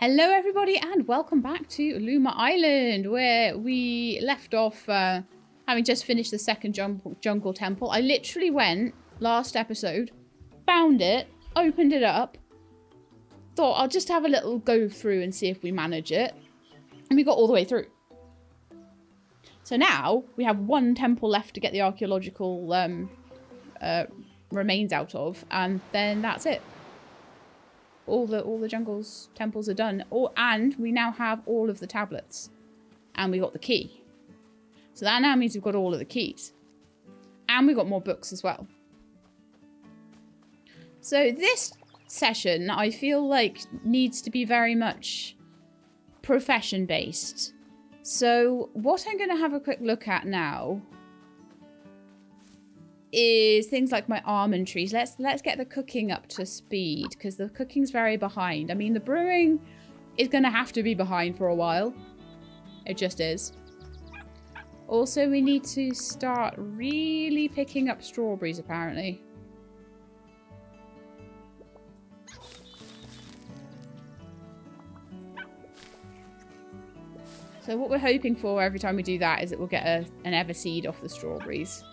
Hello everybody and welcome back to Luma Island, where we left off having just finished the second jungle temple. I literally went last episode, found it, opened it up, thought I'll just have a little go through and see if we manage it, and we got all the way through. So now we have one temple left to get the archaeological remains out of, and then that's it. All the jungle's temples are done. And we now have all of the tablets. And we got the key. So that now means we've got all of the keys. And we got more books as well. So this session, I feel like, needs to be very much profession based. So what I'm going to have a quick look at now is things like my almond trees. Let's get the cooking up to speed, because the cooking's very behind. I mean, the brewing is going to have to be behind for a while. It just is. Also, we need to start really picking up strawberries, apparently. So what we're hoping for every time we do that is that we'll get an everseed off the strawberries.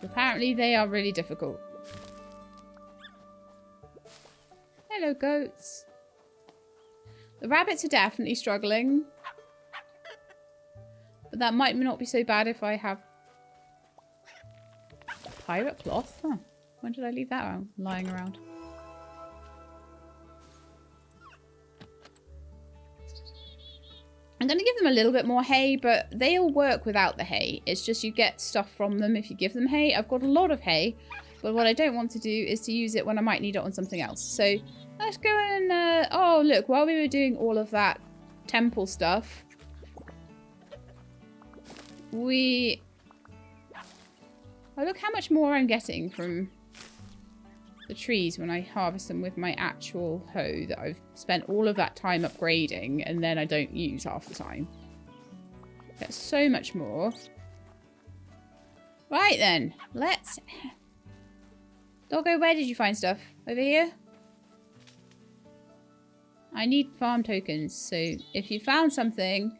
Apparently they are really difficult. Hello, goats. The rabbits are definitely struggling. But that might not be so bad if I have pirate cloth. Huh. When did I leave that lying around? I'm going to give them a little bit more hay, but they'll work without the hay. It's just you get stuff from them if you give them hay. I've got a lot of hay, but what I don't want to do is to use it when I might need it on something else. So let's go and... oh, look, while we were doing all of that temple stuff, we... oh, look how much more I'm getting from the trees when I harvest them with my actual hoe that I've spent all of that time upgrading and then I don't use half the time. Get so much more. Right then, let's... Doggo, where did you find stuff? Over here? I need farm tokens, so if you found something...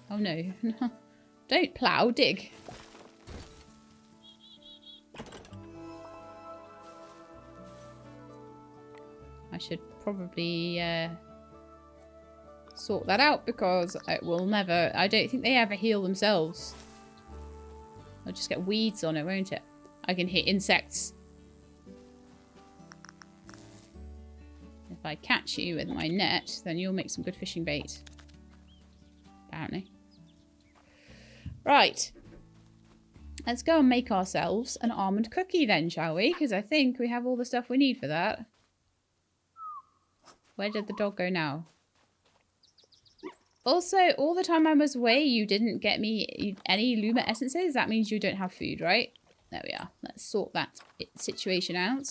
oh no. Don't plough, dig. I should probably sort that out, because it will never... I don't think they ever heal themselves. I'll just get weeds on it, won't it? I can hit insects. If I catch you with my net, then you'll make some good fishing bait. Apparently. Right. Let's go and make ourselves an almond cookie then, shall we? Because I think we have all the stuff we need for that. Where did the dog go now? Also, all the time I was away, you didn't get me any Luma essences. That means you don't have food, right? There we are. Let's sort that situation out.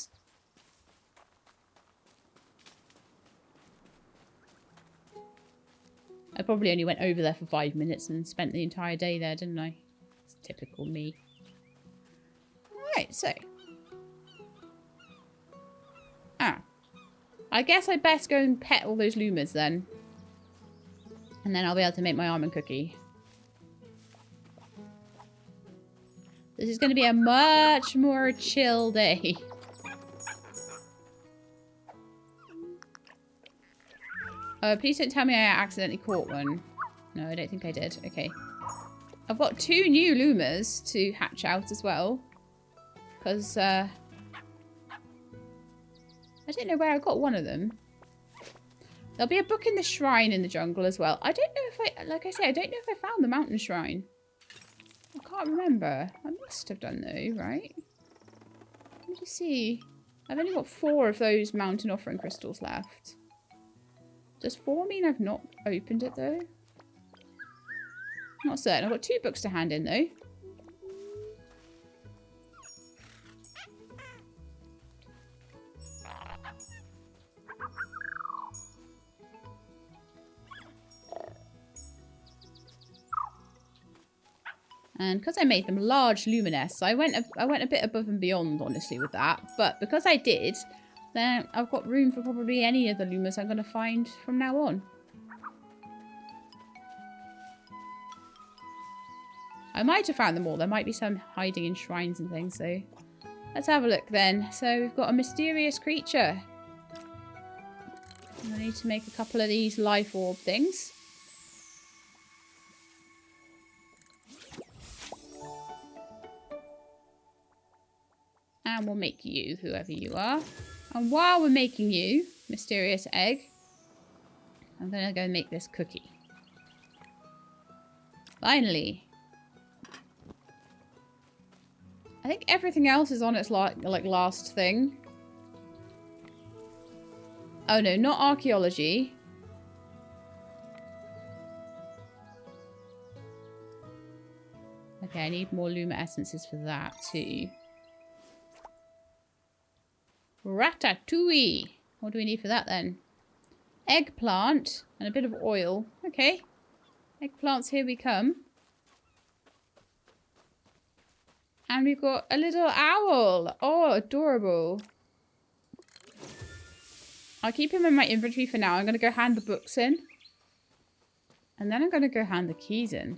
I probably only went over there for 5 minutes and spent the entire day there, didn't I? It's typical me. Alright, so. I guess I best go and pet all those Lumas then. And then I'll be able to make my almond cookie. This is going to be a much more chill day. Please don't tell me I accidentally caught one. No, I don't think I did. Okay. I've got 2 new Lumas to hatch out as well. Because, I don't know where I got one of them. There'll be a book in the shrine in the jungle as well. I don't know if I... like I say, I don't know if I found the mountain shrine. I can't remember. I must have done though, right? Let me just see. I've only got 4 of those mountain offering crystals left. Does 4 mean I've not opened it though? Not certain. I've got 2 books to hand in though. And because I made them large luminesce, I went a bit above and beyond, honestly, with that. But because I did, then I've got room for probably any of the Lumas I'm going to find from now on. I might have found them all. There might be some hiding in shrines and things, so let's have a look then. So we've got a mysterious creature. I need to make a couple of these life orb things. And we'll make you, whoever you are. And while we're making you, mysterious egg, I'm going to go make this cookie. Finally. I think everything else is on its last thing. Oh no, not archaeology. Okay, I need more Luma essences for that too. Ratatouille. What do we need for that then? Eggplant and a bit of oil. Okay. Eggplants, here we come. And we've got a little owl. Oh, adorable. I'll keep him in my inventory for now. I'm going to go hand the books in. And then I'm going to go hand the keys in.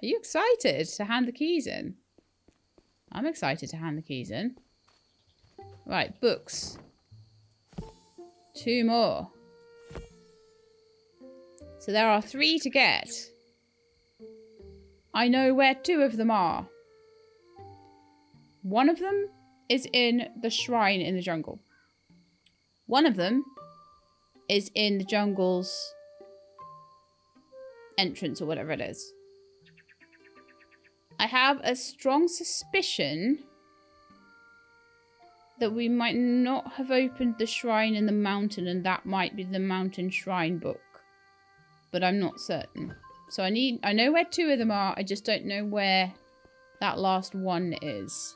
Are you excited to hand the keys in? I'm excited to hand the keys in. Right, books. 2 more. So there are 3 to get. I know where 2 of them are. One of them is in the shrine in the jungle. One of them is in the jungle's entrance or whatever it is. I have a strong suspicion that we might not have opened the shrine in the mountain, and that might be the mountain shrine book. But I'm not certain. So I know where 2 of them are, I just don't know where that last one is.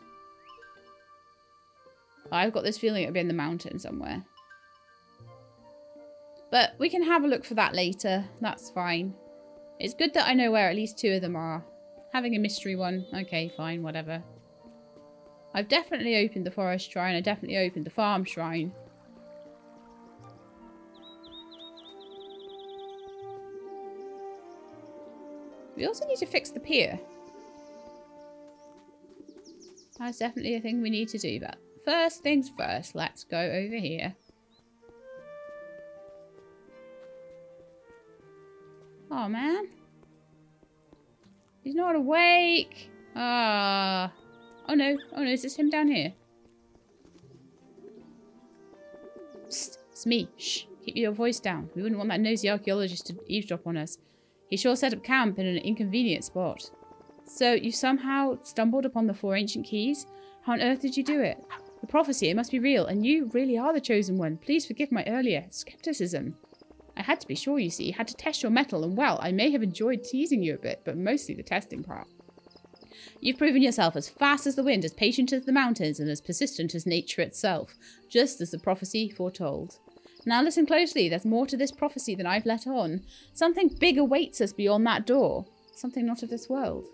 I've got this feeling it'll be in the mountain somewhere. But we can have a look for that later, that's fine. It's good that I know where at least 2 of them are. Having a mystery one, okay, fine, whatever. I've definitely opened the forest shrine. I definitely opened the farm shrine. We also need to fix the pier. That's definitely a thing we need to do. But first things first, let's go over here. Oh, man. He's not awake. Ah. Oh no, is this him down here? Psst, it's me. Shh, keep your voice down. We wouldn't want that nosy archaeologist to eavesdrop on us. He sure set up camp in an inconvenient spot. So, you somehow stumbled upon the 4 ancient keys? How on earth did you do it? The prophecy, it must be real, and you really are the chosen one. Please forgive my earlier skepticism. I had to be sure, you see. Had to test your mettle, and well, I may have enjoyed teasing you a bit, but mostly the testing part. You've proven yourself as fast as the wind, as patient as the mountains, and as persistent as nature itself, just as the prophecy foretold. Now listen closely, there's more to this prophecy than I've let on. Something big awaits us beyond that door. Something not of this world.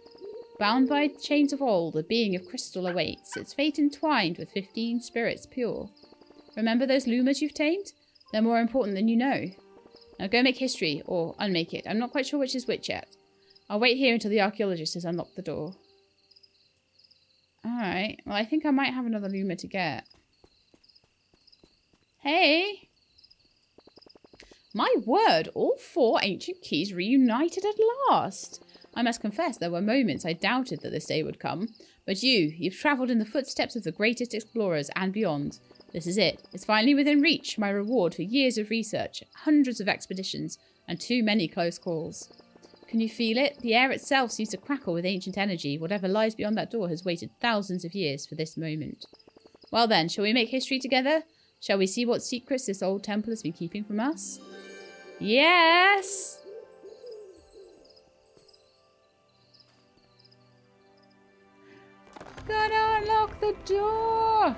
Bound by chains of old, a being of crystal awaits, its fate entwined with 15 spirits pure. Remember those Lumas you've tamed? They're more important than you know. Now go make history, or unmake it. I'm not quite sure which is which yet. I'll wait here until the archaeologist has unlocked the door. Alright, well I think I might have another Luma to get. Hey! My word, all 4 ancient keys reunited at last! I must confess there were moments I doubted that this day would come. But you've travelled in the footsteps of the greatest explorers and beyond. This is it. It's finally within reach, my reward for years of research, hundreds of expeditions, and too many close calls. Can you feel it? The air itself seems to crackle with ancient energy. Whatever lies beyond that door has waited thousands of years for this moment. Well then, shall we make history together? Shall we see what secrets this old temple has been keeping from us? Yes! Gotta unlock the door!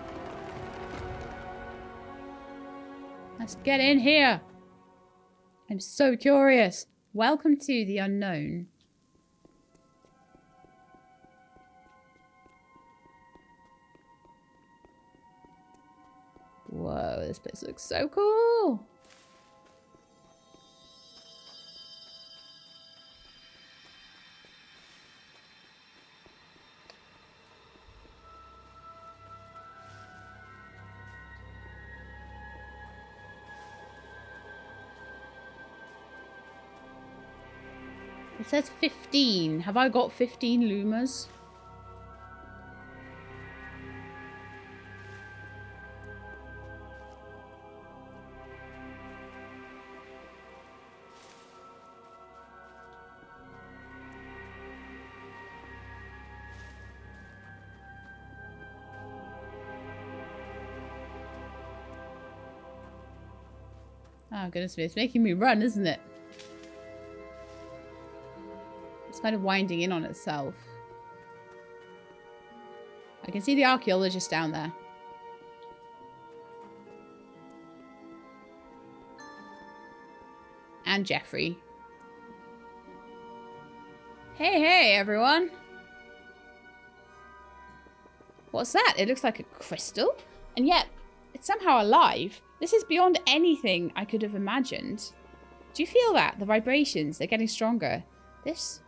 Let's get in here. I'm so curious. Welcome to the unknown. Whoa, this place looks so cool. It says 15. Have I got 15 Lumas? Oh, goodness me. It's making me run, isn't it? It's kind of winding in on itself. I can see the archaeologist down there. And Jeffrey. Hey, hey, everyone. What's that? It looks like a crystal. And yet, it's somehow alive. This is beyond anything I could have imagined. Do you feel that? The vibrations, they're getting stronger. This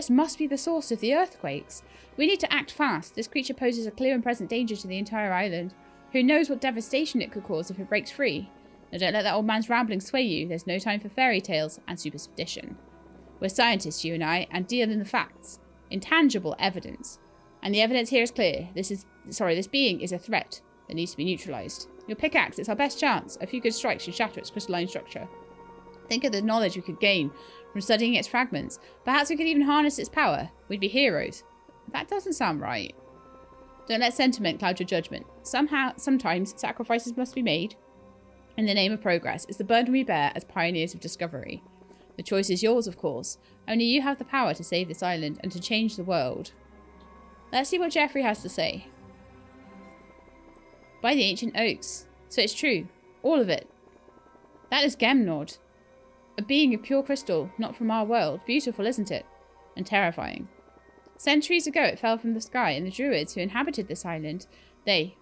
must be the source of the earthquakes. We need to act fast. This creature poses a clear and present danger to the entire island. Who knows what devastation it could cause if it breaks free? Now don't let that old man's rambling sway you. There's no time for fairy tales and superstition. We're scientists, you and I, and deal in the facts. Intangible evidence. And the evidence here is clear. This being is a threat that needs to be neutralized. Your pickaxe, it's our best chance. A few good strikes should shatter its crystalline structure. Think of the knowledge we could gain from studying its fragments. Perhaps we could even harness its power. We'd be heroes. That doesn't sound right. Don't let sentiment cloud your judgment. Sometimes sacrifices must be made in the name of progress. It's the burden we bear as pioneers of discovery. The choice is yours, of course. Only you have the power to save this island and to change the world. Let's see what Jeffrey has to say. By the ancient oaks. So it's true. All of it. That is Gemnod. A being of pure crystal, not from our world. Beautiful, isn't it? And terrifying. Centuries ago it fell from the sky, and the druids who inhabited this island,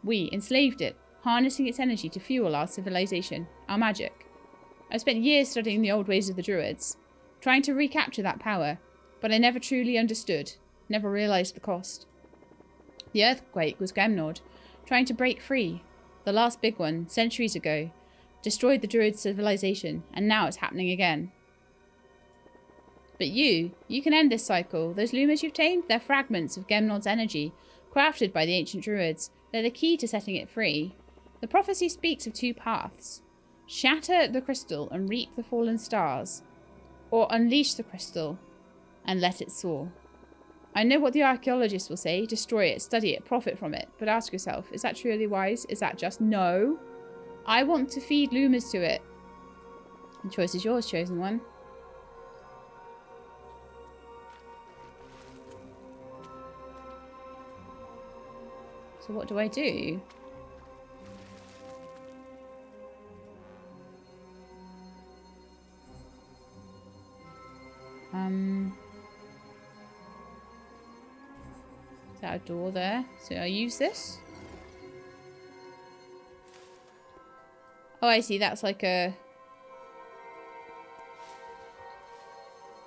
we, enslaved it, harnessing its energy to fuel our civilization, our magic. I spent years studying the old ways of the druids, trying to recapture that power, but I never truly understood, never realized the cost. The earthquake was Gemnod, trying to break free. The last big one, centuries ago, destroyed the druid civilization, and now it's happening again. But you can end this cycle. Those Lumas you've tamed, they're fragments of Gemnod's energy, crafted by the ancient druids. They're the key to setting it free. The prophecy speaks of two paths. Shatter the crystal and reap the fallen stars, or unleash the crystal and let it soar. I know what the archaeologists will say. Destroy it, study it, profit from it. But ask yourself, is that truly wise? Is that just no? I want to feed Lumas to it. The choice is yours, chosen one. So what do I do? Is that a door there? So I use this. Oh, I see. That's like a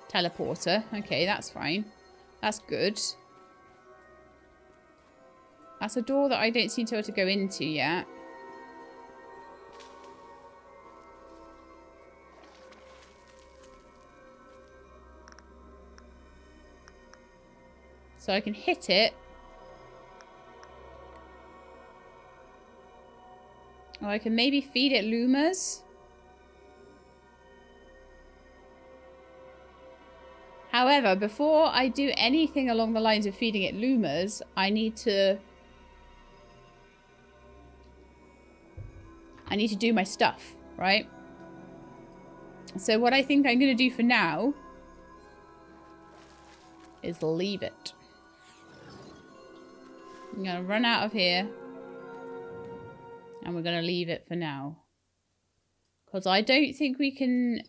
teleporter. Okay, that's fine. That's good. That's a door that I don't seem to be able to go into yet. So I can hit it. Or I can maybe feed it Lumas. However, before I do anything along the lines of feeding it Lumas, I need to do my stuff, right? So what I think I'm going to do for now is leave it. I'm going to run out of here. And we're going to leave it for now. Because I don't think we can...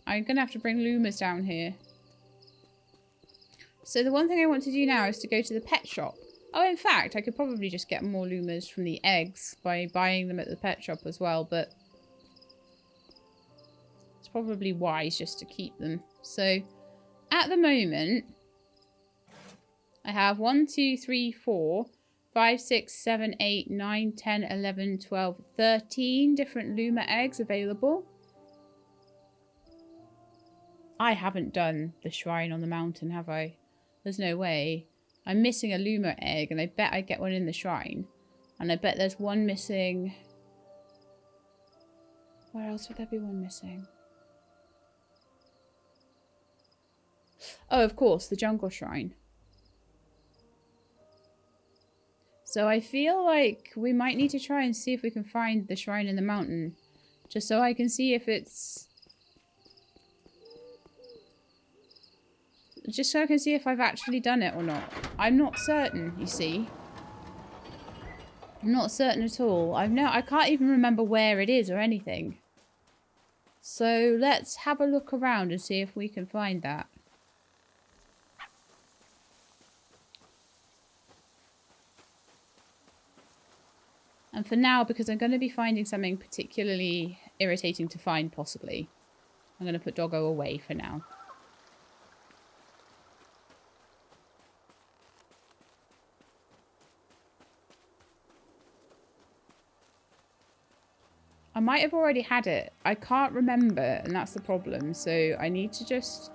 I'm going to have to bring Lumas down here. So the one thing I want to do now is to go to the pet shop. Oh, in fact, I could probably just get more Lumas from the eggs by buying them at the pet shop as well, but it's probably wise just to keep them. So, at the moment, I have 1, 2, 3, 4, 5, 6, 7, 8, 9, 10, 11, 12, 13 different Luma eggs available. I haven't done the shrine on the mountain, have I? There's no way. I'm missing a Luma egg, and I bet I get one in the shrine. And I bet there's one missing... Where else would there be one missing? Oh, of course, the jungle shrine. So I feel like we might need to try and see if we can find the shrine in the mountain. Just so I can see if it's... Just so I can see if I've actually done it or not. I'm not certain, you see. I'm not certain at all. I can't even remember where it is or anything. So let's have a look around and see if we can find that. And for now, because I'm going to be finding something particularly irritating to find, possibly, I'm going to put Doggo away for now. I might have already had it. I can't remember, and that's the problem. So I need to just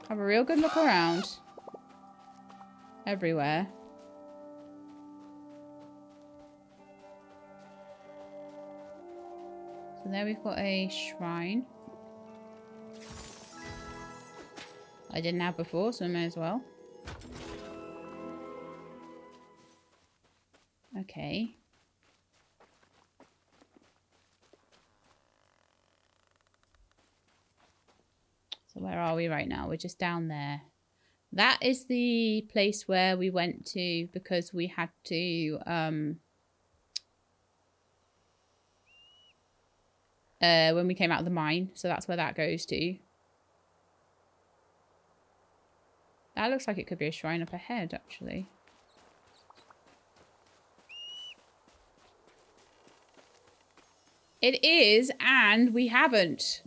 have a real good look around. Everywhere. So there we've got a shrine. I didn't have before, so I may as well. Okay. So where are we right now? We're just down there. That is the place where we went to because we had to when we came out of the mine. So that's where that goes to. That looks like it could be a shrine up ahead, actually. It is, and we haven't.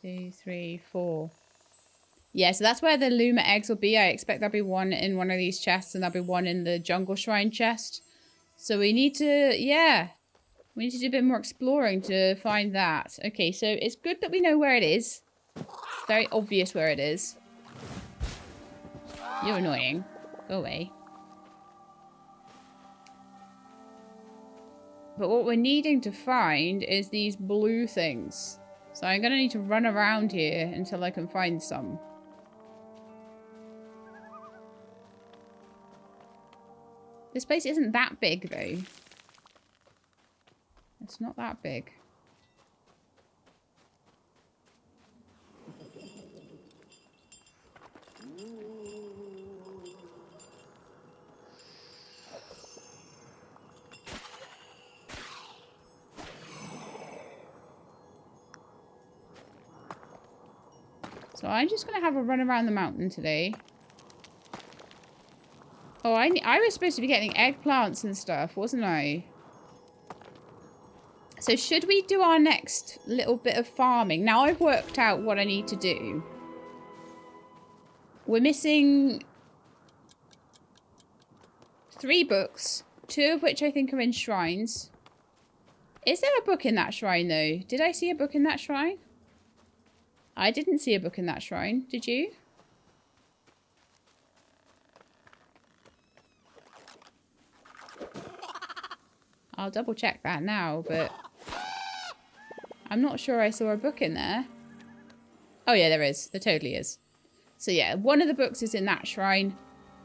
2, 3, 4. Yeah, so that's where the Luma eggs will be. I expect there'll be one in one of these chests and there'll be one in the jungle shrine chest. So we need to, yeah. We need to do a bit more exploring to find that. Okay, so it's good that we know where it is. It's very obvious where it is. You're annoying. Go away. But what we're needing to find is these blue things. So I'm going to need to run around here until I can find some. This place isn't that big, though. It's not that big. So I'm just going to have a run around the mountain today. Oh, I was supposed to be getting eggplants and stuff, wasn't I? So should we do our next little bit of farming? Now I've worked out what I need to do. We're missing 3 books, 2 of which I think are in shrines. Is there a book in that shrine, though? Did I see a book in that shrine? I didn't see a book in that shrine. Did you? I'll double check that now, but I'm not sure I saw a book in there. Oh yeah, there is. There totally is. So yeah, one of the books is in that shrine.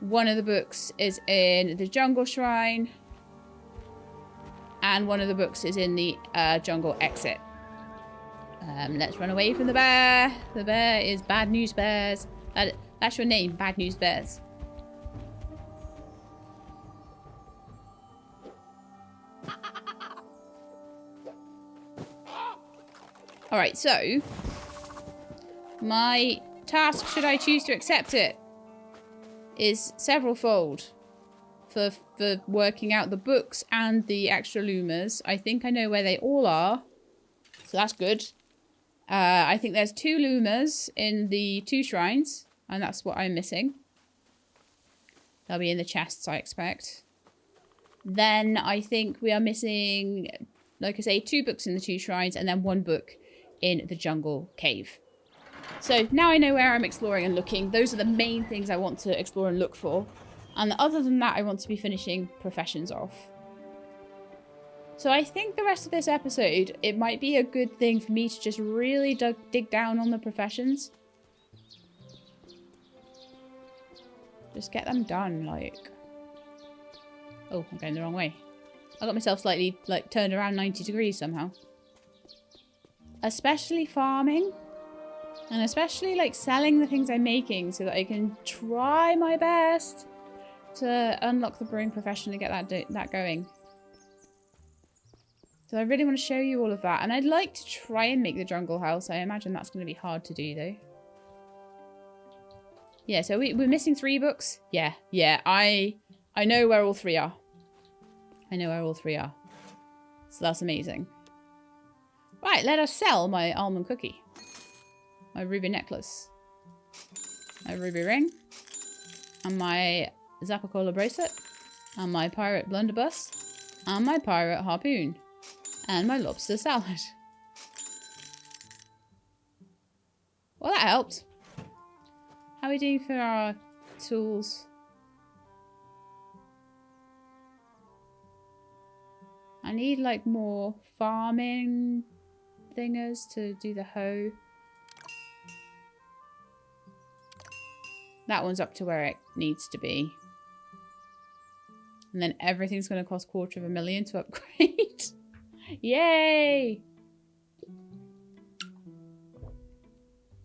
One of the books is in the jungle shrine. And one of the books is in the jungle exit. Let's run away from the bear. The bear is Bad News Bears. That's your name, Bad News Bears. Alright, so My task, should I choose to accept it, is several-fold for working out the books and the extra Lumas. I think I know where they all are, so that's good. I think there's 2 Lumas in the 2 shrines, and that's what I'm missing. They'll be in the chests, I expect. Then I think we are missing, like I say, 2 books in the 2 shrines, and then 1 book in the jungle cave. So now I know where I'm exploring and looking. Those are the main things I want to explore and look for. And other than that, I want to be finishing professions off. So I think the rest of this episode, it might be a good thing for me to just really dig down on the professions. Just get them done, like... Oh, I'm going the wrong way. I got myself slightly, like, turned around 90 degrees somehow. Especially farming. And especially, like, selling the things I'm making so that I can try my best to unlock the brewing profession and get that going. So I really want to show you all of that. And I'd like to try and make the jungle house. I imagine that's going to be hard to do, though. Yeah, so we're missing 3 books. Yeah, I know where all 3 are. I know where all 3 are. So that's amazing. Right, let us sell my almond cookie. My ruby necklace. My ruby ring. And my Zapacola bracelet. And my pirate blunderbuss. And my pirate harpoon. And my lobster salad. Well, that helped. How are we doing for our tools? I need like more farming thingers to do the hoe. That one's up to where it needs to be. And then everything's going to cost $250,000 to upgrade. Yay!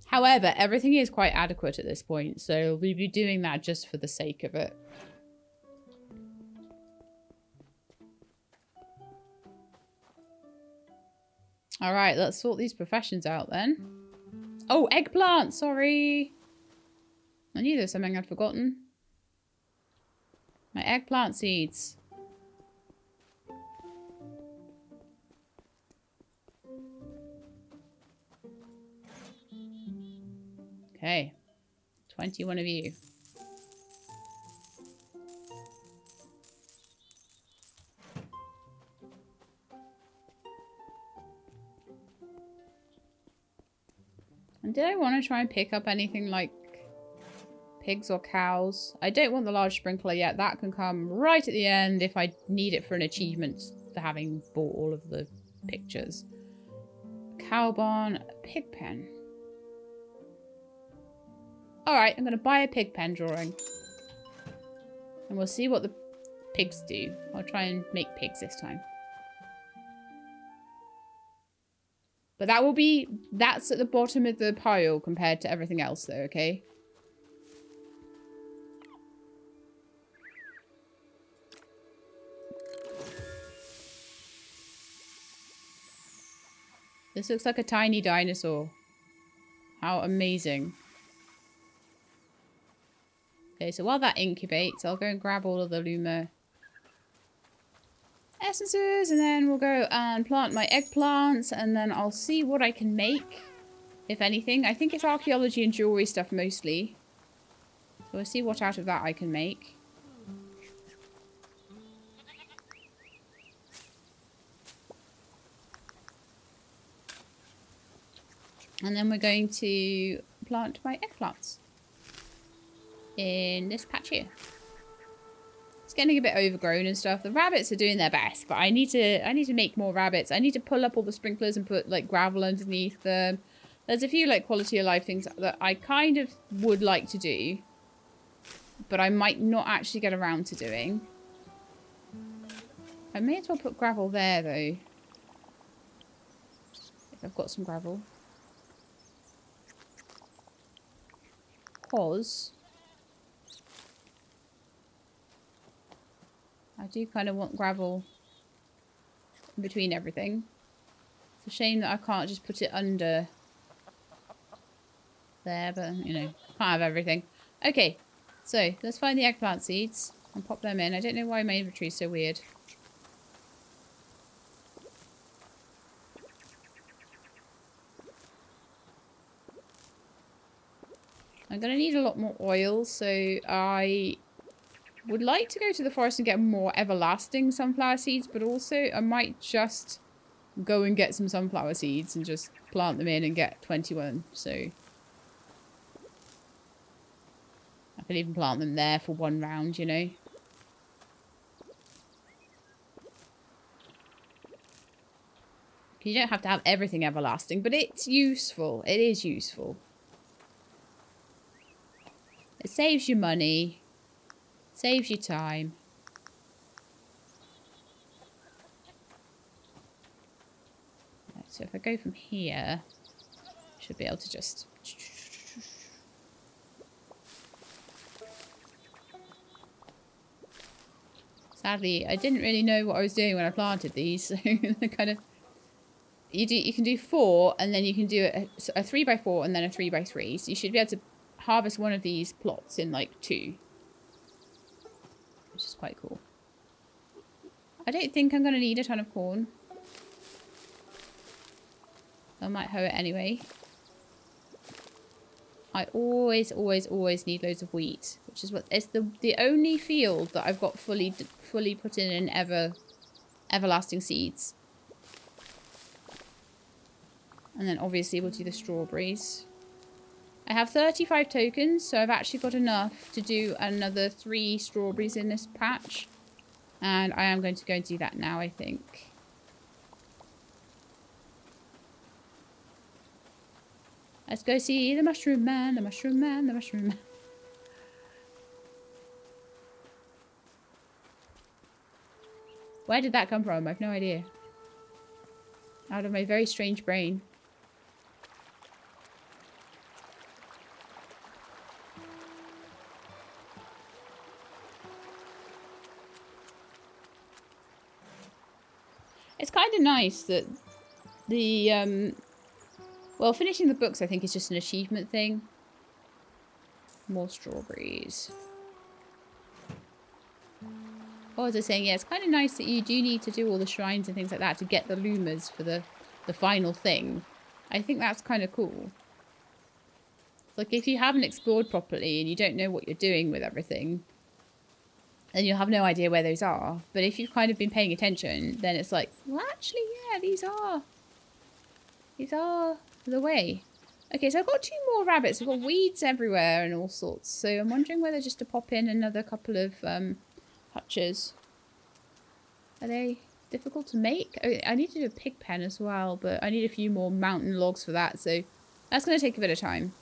However, everything is quite adequate at this point, so we'll be doing that just for the sake of it. Alright, let's sort these professions out then. Oh, eggplant! Sorry! I knew there was something I'd forgotten. My eggplant seeds. Okay. 21 of you. And did I want to try and pick up anything like pigs or cows? I don't want the large sprinkler yet. That can come right at the end if I need it for an achievement for having bought all of the pictures. Cow barn, pig pen. Alright, I'm going to buy a pig pen drawing. And we'll see what the pigs do. I'll try and make pigs this time. But that will be... That's at the bottom of the pile compared to everything else though, okay? This looks like a tiny dinosaur. How amazing. Okay, so while that incubates, I'll go and grab all of the Luma essences, and then we'll go and plant my eggplants, and then I'll see what I can make, if anything. I think it's archaeology and jewelry stuff mostly. So we'll see what out of that I can make. And then we're going to plant my eggplants in this patch here. It's getting a bit overgrown and stuff. The rabbits are doing their best, but I need to make more rabbits. I need to pull up all the sprinklers and put like gravel underneath them. There's a few like quality of life things that I kind of would like to do, but I might not actually get around to doing. I may as well put gravel there though. If I've got some gravel. Because I do kind of want gravel in between everything. It's a shame that I can't just put it under there, but, you know, can't have everything. Okay, so let's find the eggplant seeds and pop them in. I don't know why my inventory is so weird. I'm going to need a lot more oil, so I would like to go to the forest and get more everlasting sunflower seeds, but also I might just go and get some sunflower seeds and just plant them in and get 21, so I could even plant them there for one round, you know. You don't have to have everything everlasting, but it's useful. It is useful. It saves you money. Saves you time. Right, so if I go from here, I should be able to just... Sadly, I didn't really know what I was doing when I planted these, so kind of... You can do 4, and then you can do a 3x4 and then a 3x3. So you should be able to harvest one of these plots in like 2. Which is quite cool. I don't think I'm going to need a ton of corn. I might hoe it anyway. I always need loads of wheat. Which is what... It's the only field that I've got fully put in everlasting seeds. And then obviously we'll do the strawberries. I have 35 tokens, so I've actually got enough to do another 3 strawberries in this patch. And I am going to go and do that now, I think. Let's go see the mushroom man, the mushroom man, the mushroom man. Where did that come from? I have no idea. Out of my very strange brain. It's kind of nice that the, well, finishing the books I think is just an achievement thing. More strawberries. What was I saying? Yeah, it's kind of nice that you do need to do all the shrines and things like that to get the Lumas for the final thing. I think that's kind of cool. Like, if you haven't explored properly and you don't know what you're doing with everything, then you'll have no idea where those are. But if you've kind of been paying attention, then it's like, well, actually, yeah, these are the way. Okay, so I've got 2 more rabbits. I've got weeds everywhere and all sorts. So I'm wondering whether just to pop in another couple of hutches. Are they difficult to make? Oh, I need to do a pig pen as well, but I need a few more mountain logs for that. So that's going to take a bit of time.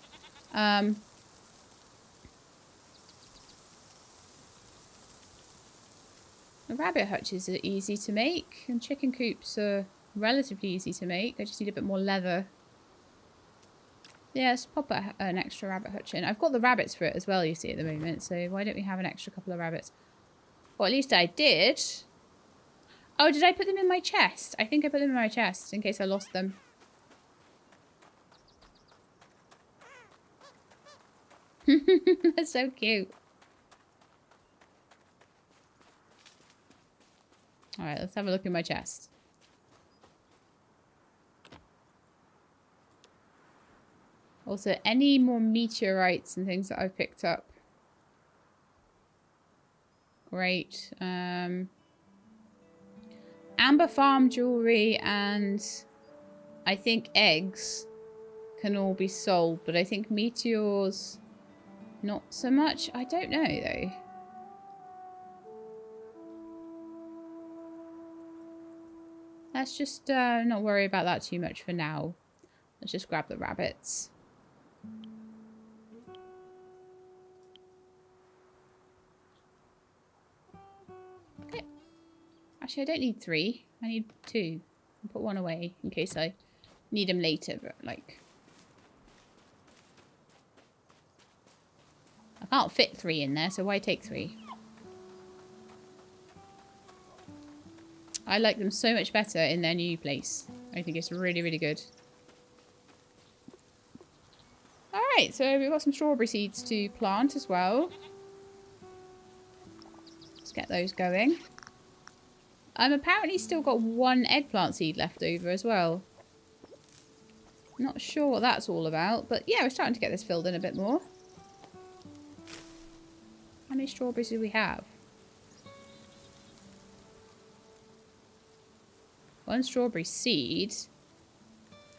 Rabbit hutches are easy to make, and chicken coops are relatively easy to make. I just need a bit more leather. Yeah, let's pop an extra rabbit hutch in. I've got the rabbits for it as well, you see, at the moment, so why don't we have an extra couple of rabbits? Or at least I did. Oh, did I put them in my chest? I think I put them in my chest in case I lost them. That's so cute. Alright, let's have a look in my chest. Also, any more meteorites and things that I've picked up. Great. Amber farm jewelry and I think eggs can all be sold, but I think meteors not so much. I don't know though. Let's just not worry about that too much for now. Let's just grab the rabbits. Okay. Actually, I don't need 3. I need 2. I'll put 1 away in case I need them later, but like... I can't fit 3 in there, so why take 3? I like them so much better in their new place. I think it's really, really good. Alright. Right, so we've got some strawberry seeds to plant as well. Let's get those going. I'm apparently still got one eggplant seed left over as well. Not sure what that's all about, but yeah, we're starting to get this filled in a bit more. How many strawberries do we have? One strawberry seed.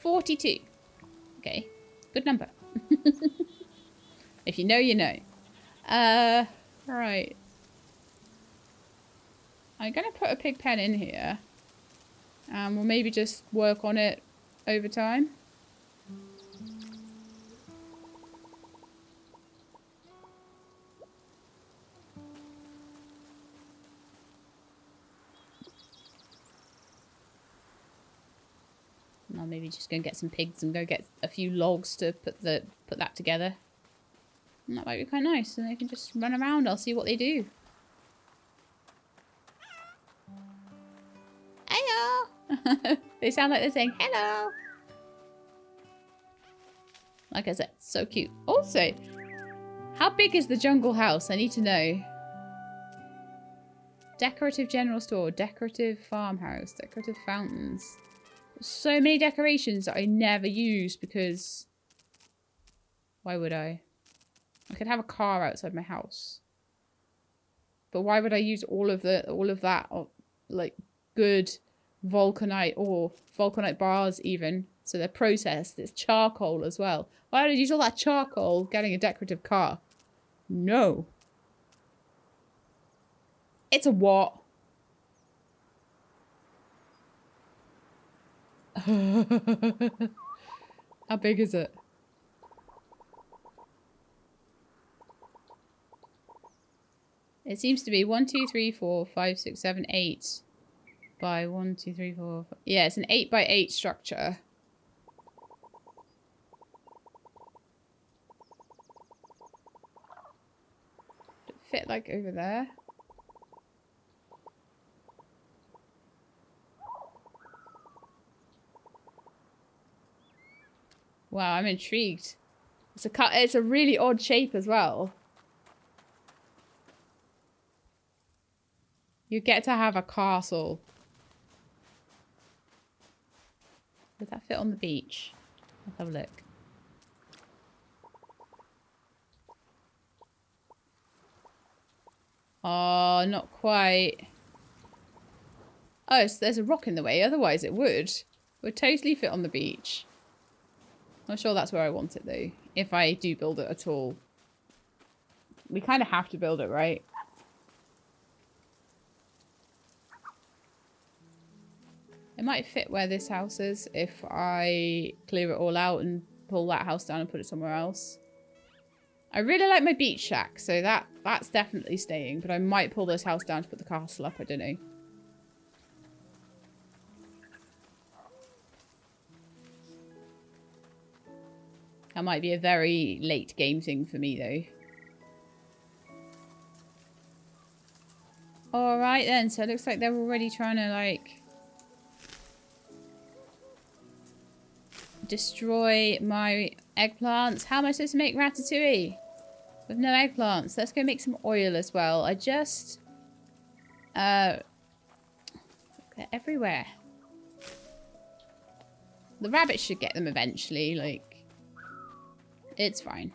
42. Okay, good number. If you know, you know. Right. I'm going to put a pig pen in here. And we'll maybe just work on it over time. And I'll maybe just go and get some pigs and go get a few logs to put that together. And that might be quite nice. And they can just run around. I'll see what they do. Hello! They sound like they're saying hello. Like I said, so cute. Also, how big is the jungle house? I need to know. Decorative general store, decorative farmhouse, decorative fountains. So many decorations that I never use because why would I? I could have a car outside my house. But why would I use all of that like good vulcanite or vulcanite bars even? So they're processed. It's charcoal as well. Why would I use all that charcoal getting a decorative car? No. It's a what? How big is it? It seems to be 1, 2, 3, 4, 5, 6, 7, 8 by 1, 2, 3, 4. Yeah, it's an 8 by 8 structure. Does it fit like over there? Wow, I'm intrigued. It's a really odd shape as well. You get to have a castle. Does that fit on the beach? Let's have a look. Oh, not quite. Oh, so there's a rock in the way. Otherwise it would. It would totally fit on the beach. Not sure that's where I want it though. If I do build it at all. We kind of have to build it, right? It might fit where this house is if I clear it all out and pull that house down and put it somewhere else. I really like my beach shack, so that's definitely staying. But I might pull this house down to put the castle up. I don't know. That might be a very late game thing for me, though. Alright then, so it looks like they're already trying to, like, destroy my eggplants. How am I supposed to make ratatouille with no eggplants? Let's go make some oil as well. They're everywhere. The rabbits should get them eventually, like, it's fine.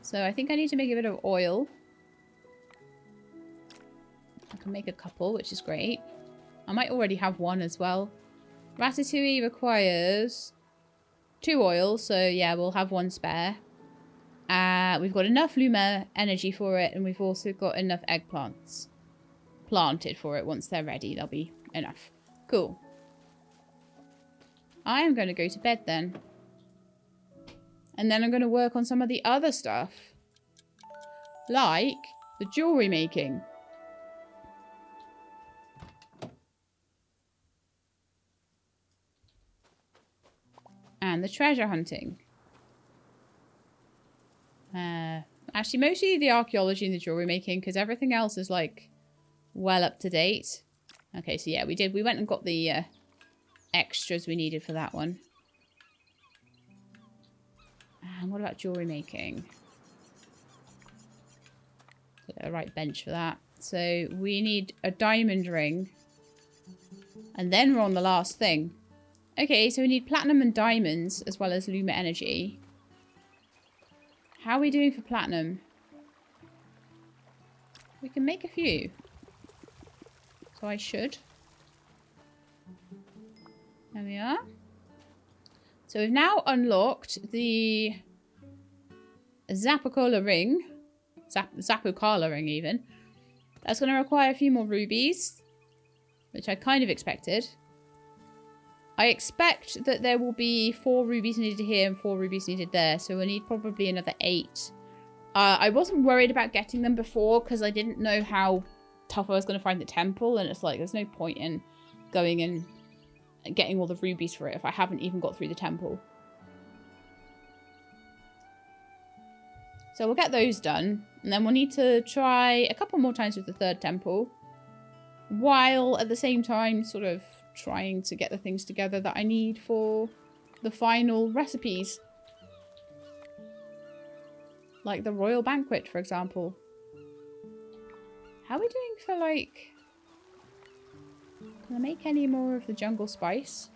So I think I need to make a bit of oil. I can make a couple, which is great. I might already have one as well. Ratatouille requires 2 oils, so yeah, we'll have 1 spare. We've got enough Luma energy for it, and we've also got enough eggplants planted for it. Once they're ready, they'll be enough. Cool. I am going to go to bed then. And then I'm going to work on some of the other stuff. Like the jewelry making. And the treasure hunting. Actually, mostly the archaeology and the jewelry making, because everything else is, like, well up to date. Okay, so yeah, we did. We went and got the extras we needed for that one. And what about jewelry making? A right bench for that. So we need a diamond ring. And then we're on the last thing. Okay, so we need platinum and diamonds as well as Luma energy. How are we doing for platinum? We can make a few. So I should. There we are. So we've now unlocked the Zappacola ring. Zappucala ring even. That's going to require a few more rubies, which I kind of expected. I expect that there will be 4 rubies needed here and 4 rubies needed there, so we'll need probably another 8. I wasn't worried about getting them before because I didn't know how tough I was going to find the temple, and it's like there's no point in going and getting all the rubies for it if I haven't even got through the temple. So we'll get those done, and then we'll need to try a couple more times with the 3rd temple, while at the same time sort of trying to get the things together that I need for the final recipes. Like the royal banquet, for example. How are we doing for, like... Can I make any more of the jungle spice?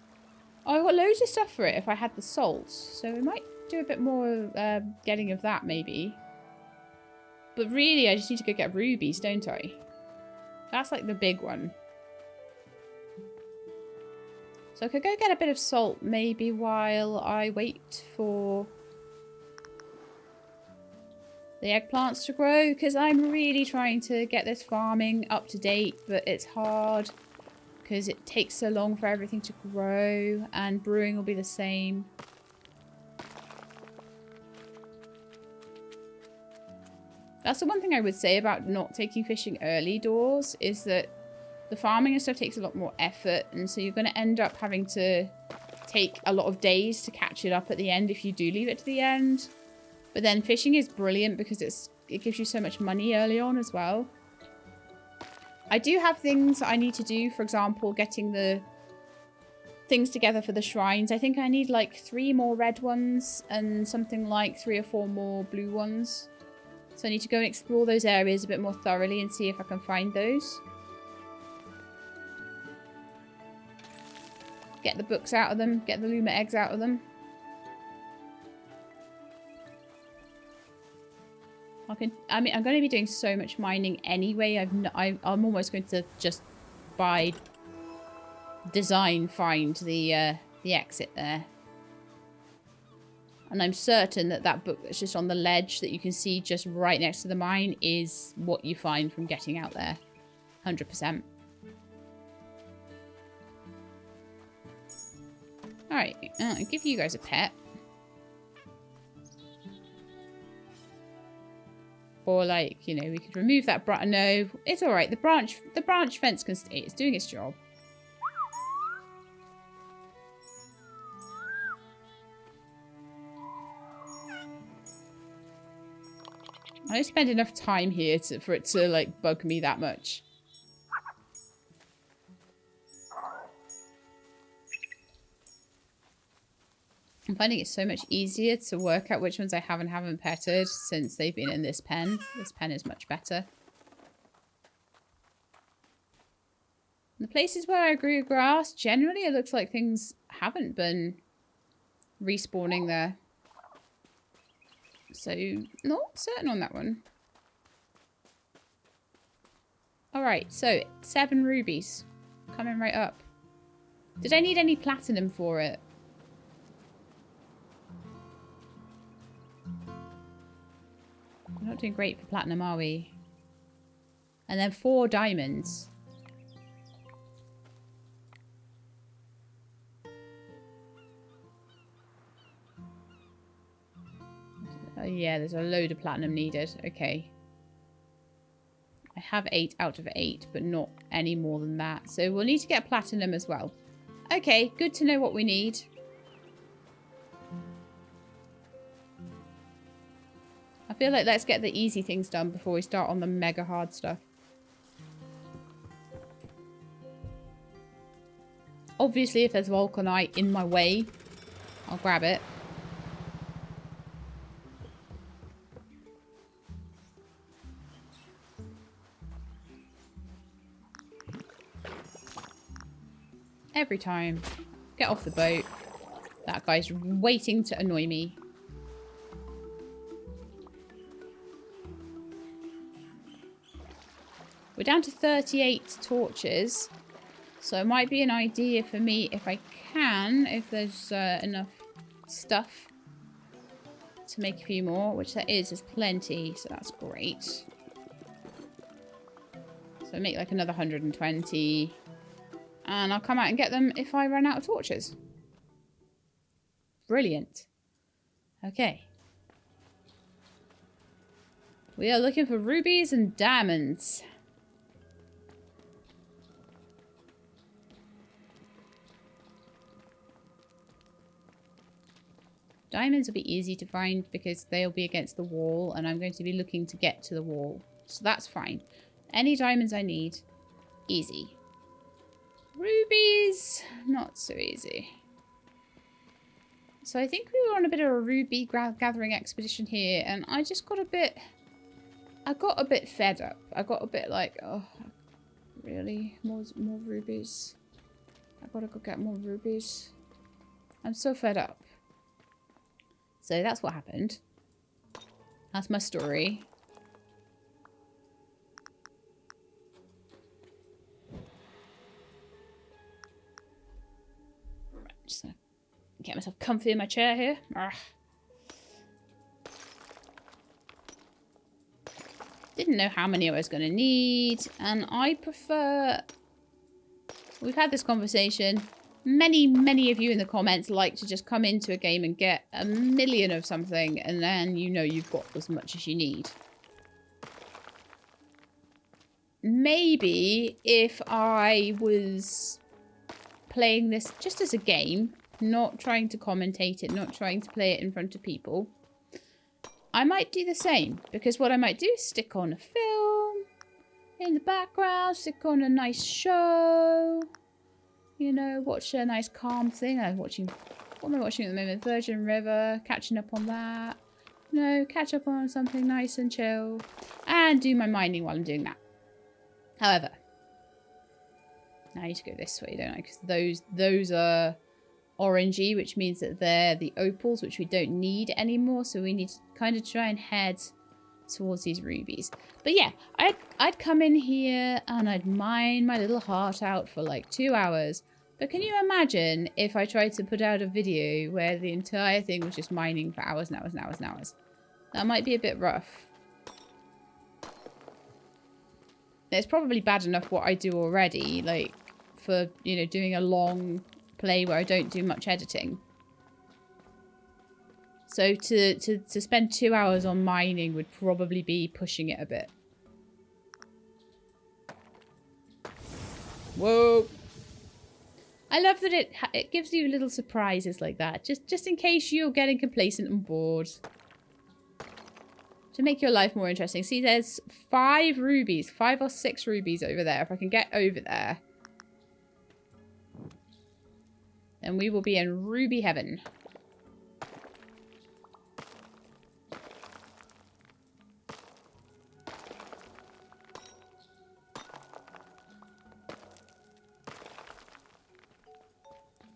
Oh, I got loads of stuff for it if I had the salt, so we might do a bit more getting of that maybe. But really I just need to go get rubies, don't I? That's like the big one. So I could go get a bit of salt maybe while I wait for the eggplants to grow, because I'm really trying to get this farming up to date, but it's hard because it takes so long for everything to grow, and brewing will be the same. That's the one thing I would say about not taking fishing early doors, is that the farming and stuff takes a lot more effort, and so you're going to end up having to take a lot of days to catch it up at the end if you do leave it to the end. But then fishing is brilliant because it gives you so much money early on as well. I do have things I need to do, for example, getting the things together for the shrines. I think I need like 3 more red ones and something like 3 or 4 more blue ones. So I need to go and explore those areas a bit more thoroughly and see if I can find those. Get the books out of them, get the Luma eggs out of them. I mean, I'm going to be doing so much mining anyway. I'm almost going to just by design find the exit there. And I'm certain that that book that's just on the ledge that you can see just right next to the mine is what you find from getting out there. 100%. Alright, I'll give you guys a pet. Or like, you know, we could remove that branch. No, it's alright. The branch fence can stay. It's doing its job. I don't spend enough time here for it to like bug me that much. I'm finding it so much easier to work out which ones I have and haven't petted since they've been in this pen. This pen is much better. The places where I grew grass, generally it looks like things haven't been respawning there. So, not certain on that one. Alright, so 7 rubies. Coming right up. Did I need any platinum for it? We're not doing great for platinum, are we? And then 4 diamonds. Oh yeah, there's a load of platinum needed. Okay. I have 8 out of 8, but not any more than that. So we'll need to get platinum as well. Okay, good to know what we need. I feel like let's get the easy things done before we start on the mega hard stuff. Obviously, if there's vulcanite in my way, I'll grab it. Every time. Get off the boat. That guy's waiting to annoy me. We're down to 38 torches. So it might be an idea for me if I can, if there's enough stuff to make a few more, which there's plenty, so that's great. So make like another 120. And I'll come out and get them if I run out of torches. Brilliant. Okay. We are looking for rubies and diamonds. Diamonds will be easy to find because they'll be against the wall and I'm going to be looking to get to the wall. So that's fine. Any diamonds I need, easy. Rubies, not so easy. So I think we were on a bit of a ruby gathering expedition here and I just got a bit... I got a bit fed up. I got a bit like, oh, really? More rubies? I gotta go get more rubies. I'm so fed up. So that's what happened. That's my story. Right, just gonna get myself comfy in my chair here. Arrgh. Didn't know how many I was going to need, and I prefer... We've had this conversation. Many of you in the comments like to just come into a game and get a million of something, and then you know you've got as much as you need. Maybe if I was playing this just as a game, not trying to commentate it, not trying to play it in front of people, I might do the same. Because what I might do is stick on a film in the background, stick on a nice show, you know, watch a nice calm thing. What am I watching at the moment? Virgin River, catching up on that. No, catch up on something nice and chill. And do my mining while I'm doing that. However, now I need to go this way, don't I? Because those are orangey, which means that they're the opals, which we don't need anymore. So we need to kind of try and head towards these rubies. But yeah, I'd come in here and I'd mine my little heart out for like 2 hours. But can you imagine if I tried to put out a video where the entire thing was just mining for hours and hours and hours and hours? That might be a bit rough. It's probably bad enough what I do already, like for, you know, doing a long play where I don't do much editing. So to spend 2 hours on mining would probably be pushing it a bit. Whoa. I love that it gives you little surprises like that. Just in case you're getting complacent and bored. To make your life more interesting. See, there's 5 rubies. 5 or 6 rubies over there. If I can get over there, then we will be in ruby heaven.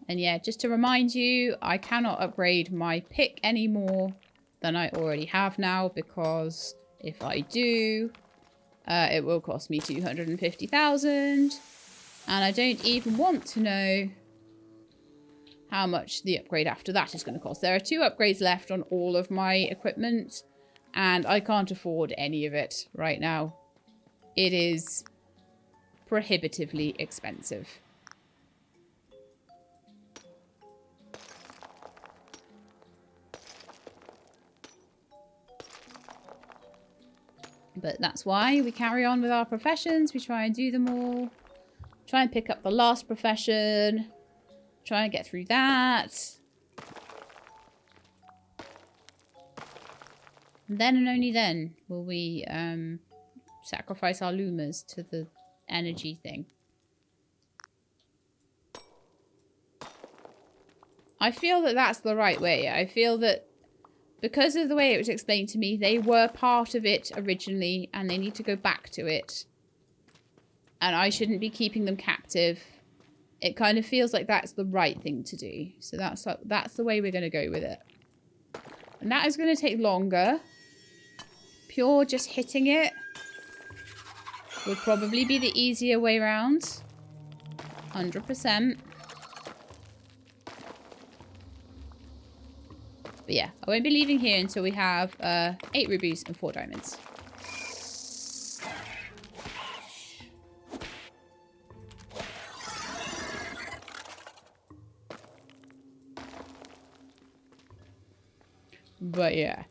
And yeah, just to remind you, I cannot upgrade my pick any more than I already have now, because if I do, it will cost me 250,000. And I don't even want to know how much the upgrade after that is going to cost. There are 2 upgrades left on all of my equipment, and I can't afford any of it right now. It is prohibitively expensive. But that's why we carry on with our professions. We try and do them all. Try and pick up the last profession. Try and get through that. And then and only then will we sacrifice our Lumas to the energy thing. I feel that that's the right way. I feel that because of the way it was explained to me, they were part of it originally and they need to go back to it. And I shouldn't be keeping them captive. It kind of feels like that's the right thing to do. So that's the way we're going to go with it. And that is going to take longer. Pure just hitting it would probably be the easier way around. 100%. But yeah, I won't be leaving here until we have 8 rubies and 4 diamonds. But yeah.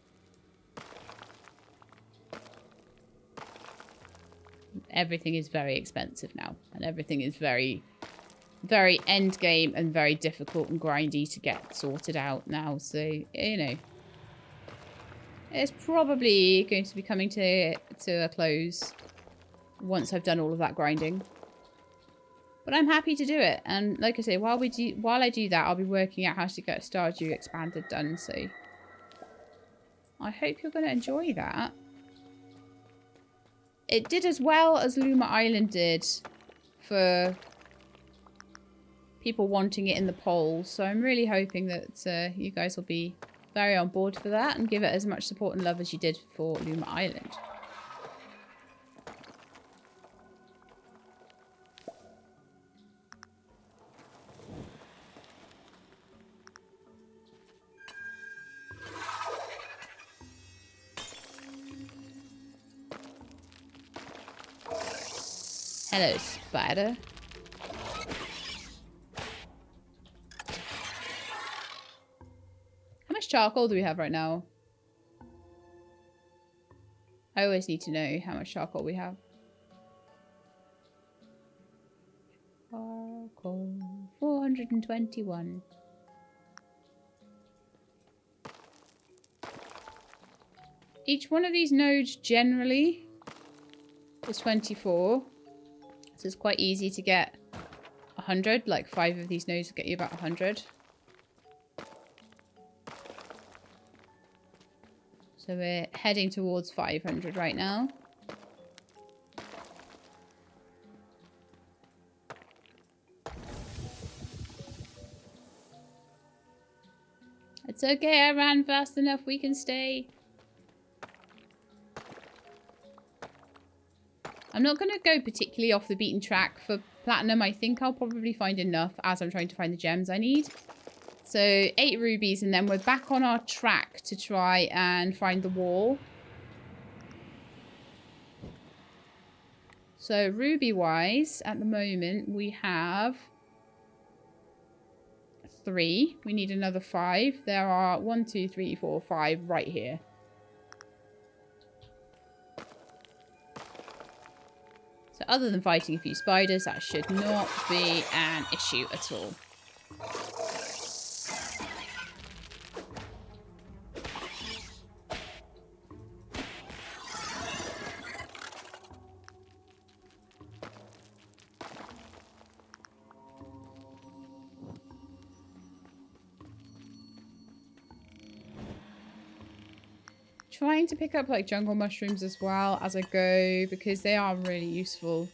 Everything is very expensive now. And everything is very, very end game and very difficult and grindy to get sorted out now. So, you know. It's probably going to be coming to a close once I've done all of that grinding. But I'm happy to do it. And like I say, while I do that, I'll be working out how to get Stardew Expanded done. So I hope you're going to enjoy that. It did as well as Luma Island did for people wanting it in the polls. So I'm really hoping that you guys will be very on board for that and give it as much support and love as you did for Luma Island. Hello, spider. How much charcoal do we have right now? I always need to know how much charcoal we have. Charcoal. 421. Each one of these nodes generally is 24. So it's quite easy to get 100. Like 5 of these nodes will get you about 100. So we're heading towards 500 right now. It's okay, I ran fast enough, we can stay. I'm not going to go particularly off the beaten track for platinum. I think I'll probably find enough as I'm trying to find the gems I need. So 8 rubies and then we're back on our track to try and find the wall. So ruby wise, at the moment we have 3. We need another 5. There are 1, 2, 3, 4, 5 right here. So other than fighting a few spiders, that should not be an issue at all. Trying to pick up like jungle mushrooms as well as I go because they are really useful.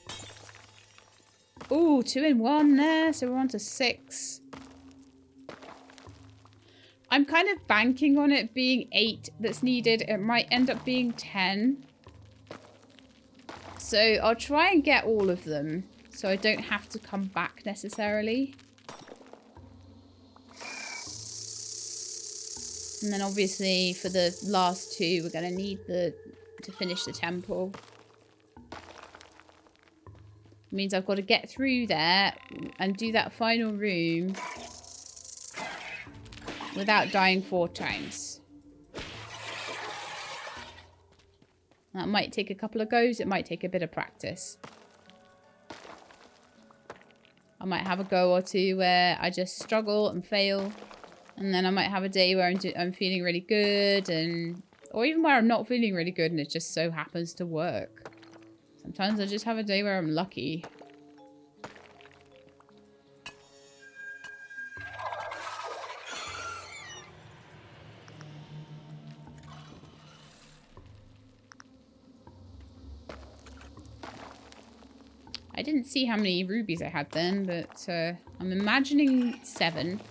Ooh, 2 in 1 there, so we're on to 6. I'm kind of banking on it being 8 that's needed. It might end up being 10. So I'll try and get all of them so I don't have to come back necessarily. And then obviously for the last 2, we're going to need to finish the temple. It means I've got to get through there and do that final room without dying 4 times. That might take a couple of goes. It might take a bit of practice. I might have a go or 2 where I just struggle and fail. And then I might have a day where I'm feeling really good, or even where I'm not feeling really good and it just so happens to work. Sometimes I just have a day where I'm lucky. I didn't see how many rubies I had then, but I'm imagining 7.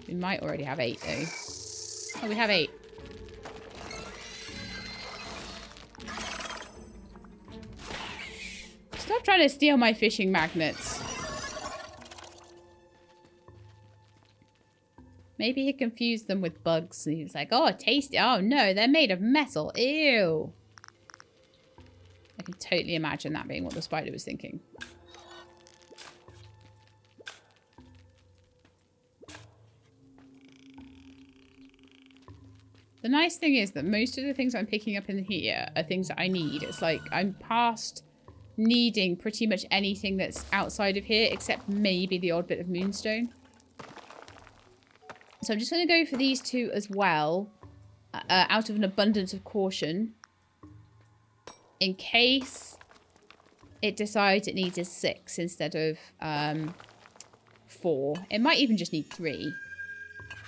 We might already have 8 though. Oh, we have 8. Stop trying to steal my fishing magnets. Maybe he confused them with bugs. And he was like, oh, tasty. Oh, no, they're made of metal. Ew. I can totally imagine that being what the spider was thinking. The nice thing is that most of the things I'm picking up in here are things that I need. It's like I'm past needing pretty much anything that's outside of here, except maybe the odd bit of moonstone. So I'm just going to go for these 2 as well, out of an abundance of caution. In case it decides it needs a 6 instead of 4. It might even just need 3.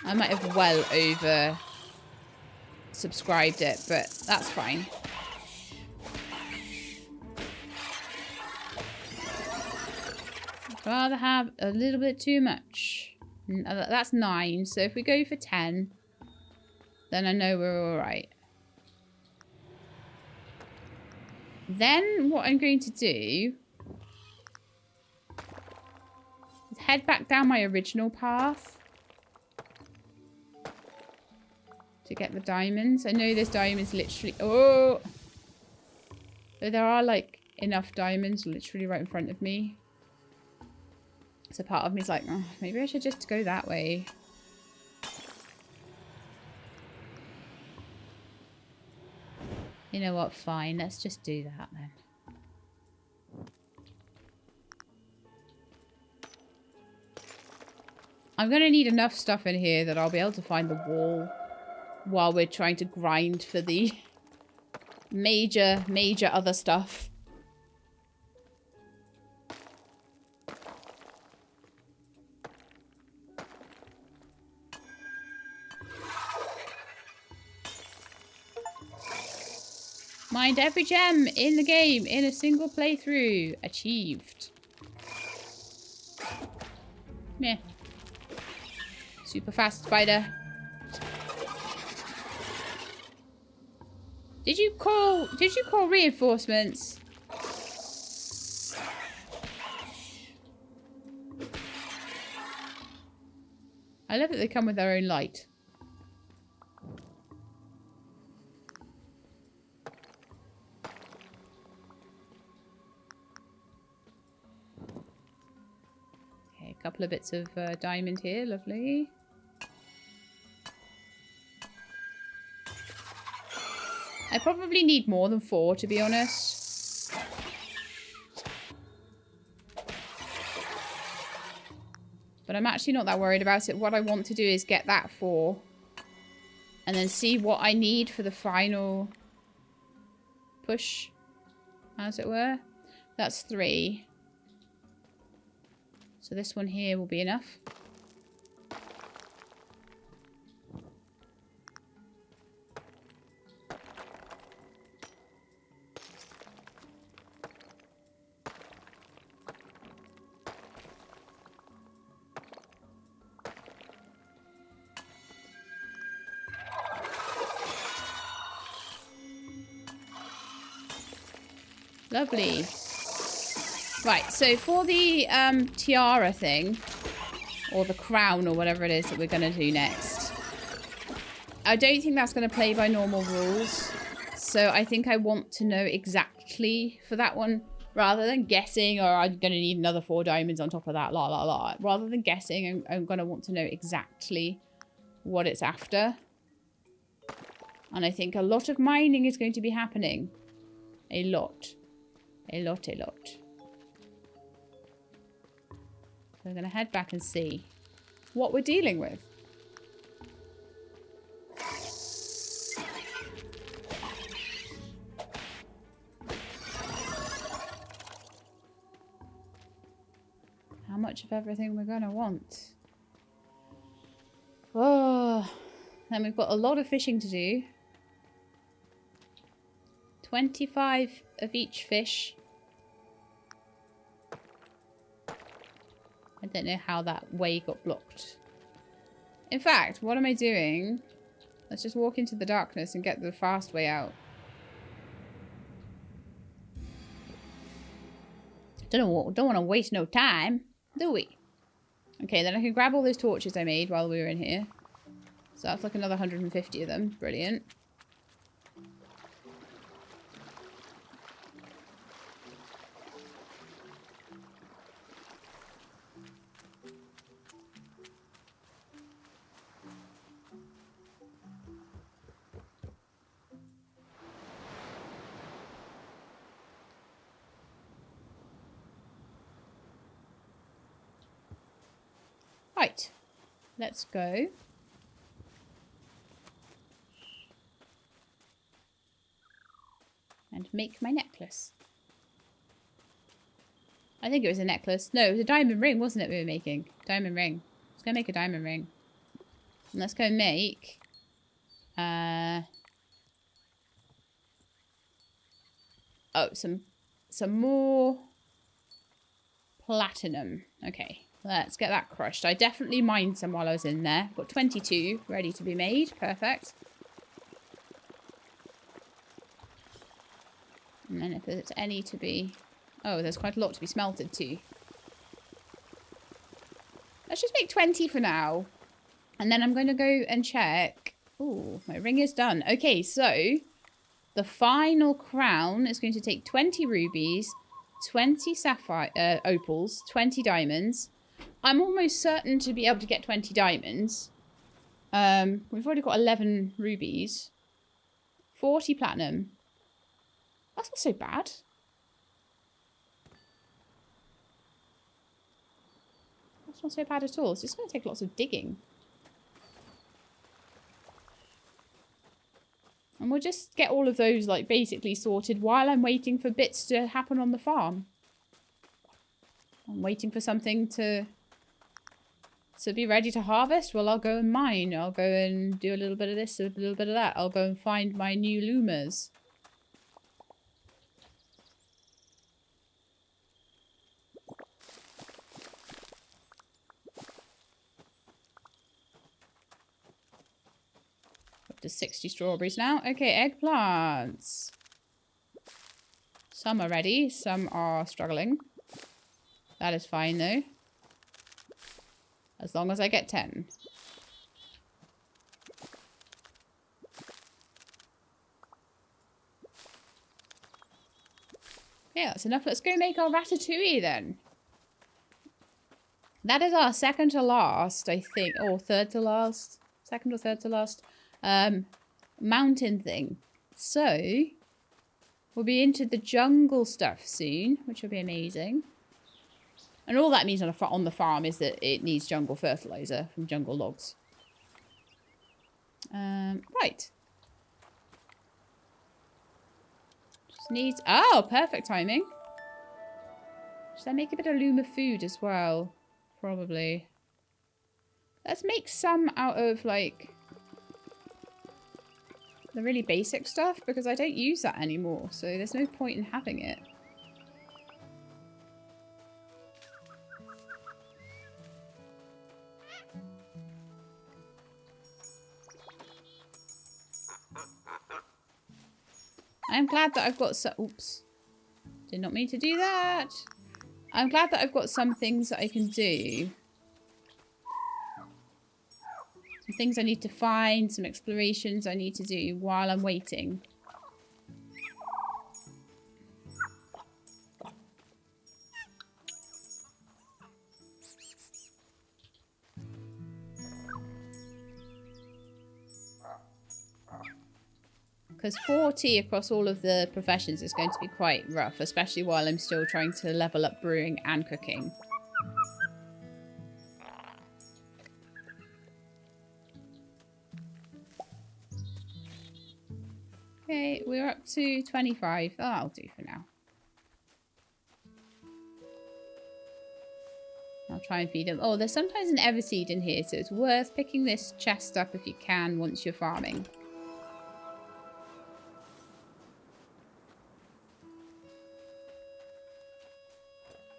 I might have well over subscribed it, but that's fine. I'd rather have a little bit too much. That's 9, so if we go for 10, then I know we're alright. Then what I'm going to do is head back down my original path to get the diamonds. I know there's diamonds literally... Oh! So there are, like, enough diamonds literally right in front of me. So part of me is like, oh, maybe I should just go that way. You know what? Fine. Let's just do that then. I'm going to need enough stuff in here that I'll be able to find the wall while we're trying to grind for the major other stuff. Mined every gem in the game in a single playthrough. Achieved. Meh. Super fast spider. Did you call reinforcements? I love that they come with their own light. Okay, a couple of bits of diamond here, lovely. I probably need more than 4, to be honest. But I'm actually not that worried about it. What I want to do is get that 4. And then see what I need for the final push, as it were. That's 3. So this one here will be enough. Lovely. Right, so for the tiara thing, or the crown, or whatever it is that we're going to do next, I don't think that's going to play by normal rules. So I think I want to know exactly for that one, rather than guessing, or I'm going to need another 4 diamonds on top of that, la la la. Rather than guessing, I'm going to want to know exactly what it's after. And I think a lot of mining is going to be happening. A lot. A lot. So I'm going to head back and see what we're dealing with. How much of everything we're going to want. Oh, then we've got a lot of fishing to do. 25 of each fish. I don't know how that way got blocked. In fact, what am I doing? Let's just walk into the darkness and get the fast way out. Don't want to waste no time, do we? Okay, then I can grab all those torches I made while we were in here. So that's like another 150 of them. Brilliant. Right, let's go. And make my necklace. I think it was a necklace. No, it was a diamond ring, wasn't it, we were making? Diamond ring. Let's go make a diamond ring. And let's go make... Oh, some more platinum. Okay. Let's get that crushed. I definitely mined some while I was in there. Got 22 ready to be made. Perfect. And then if there's any to be... Oh, there's quite a lot to be smelted too. Let's just make 20 for now. And then I'm going to go and check. Ooh, my ring is done. Okay, so the final crown is going to take 20 rubies, 20 sapphire opals, 20 diamonds. I'm almost certain to be able to get 20 diamonds. We've already got 11 rubies. 40 platinum. That's not so bad. That's not so bad at all. It's just going to take lots of digging. And we'll just get all of those, like, basically sorted while I'm waiting for bits to happen on the farm. I'm waiting for something to be ready to harvest. Well, I'll go and mine. I'll go and do a little bit of this, a little bit of that. I'll go and find my new Lumas. Up to 60 strawberries now. Okay, eggplants. Some are ready, some are struggling. That is fine though. As long as I get 10. Yeah, that's enough. Let's go make our ratatouille then. That is our second to last, I think. Or third to last. Second or third to last. Mountain thing. So, we'll be into the jungle stuff soon, which will be amazing. And all that means on the farm is that it needs jungle fertilizer from jungle logs. Right. Just needs... Oh, perfect timing. Should I make a bit of Luma food as well? Probably. Let's make some out of, like, the really basic stuff, because I don't use that anymore, so there's no point in having it. I'm glad that I've got some... Oops. Did not mean to do that. I'm glad that I've got some things that I can do. Some things I need to find, some explorations I need to do while I'm waiting. Because 40 across all of the professions is going to be quite rough, especially while I'm still trying to level up brewing and cooking. Okay, we're up to 25. Oh, that'll do for now. I'll try and feed them. Oh, there's sometimes an everseed in here, so it's worth picking this chest up if you can once you're farming.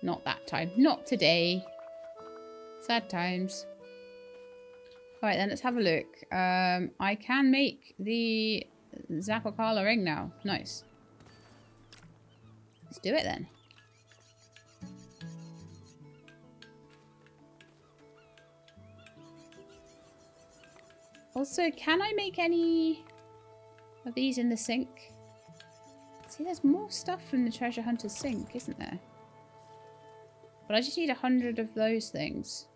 Not that time. Not today. Sad times. Alright then, let's have a look. I can make the Zapocala ring now. Nice. Let's do it then. Also, can I make any of these in the sink? See, there's more stuff from the treasure hunter's sink, isn't there? But I just need 100 of those things.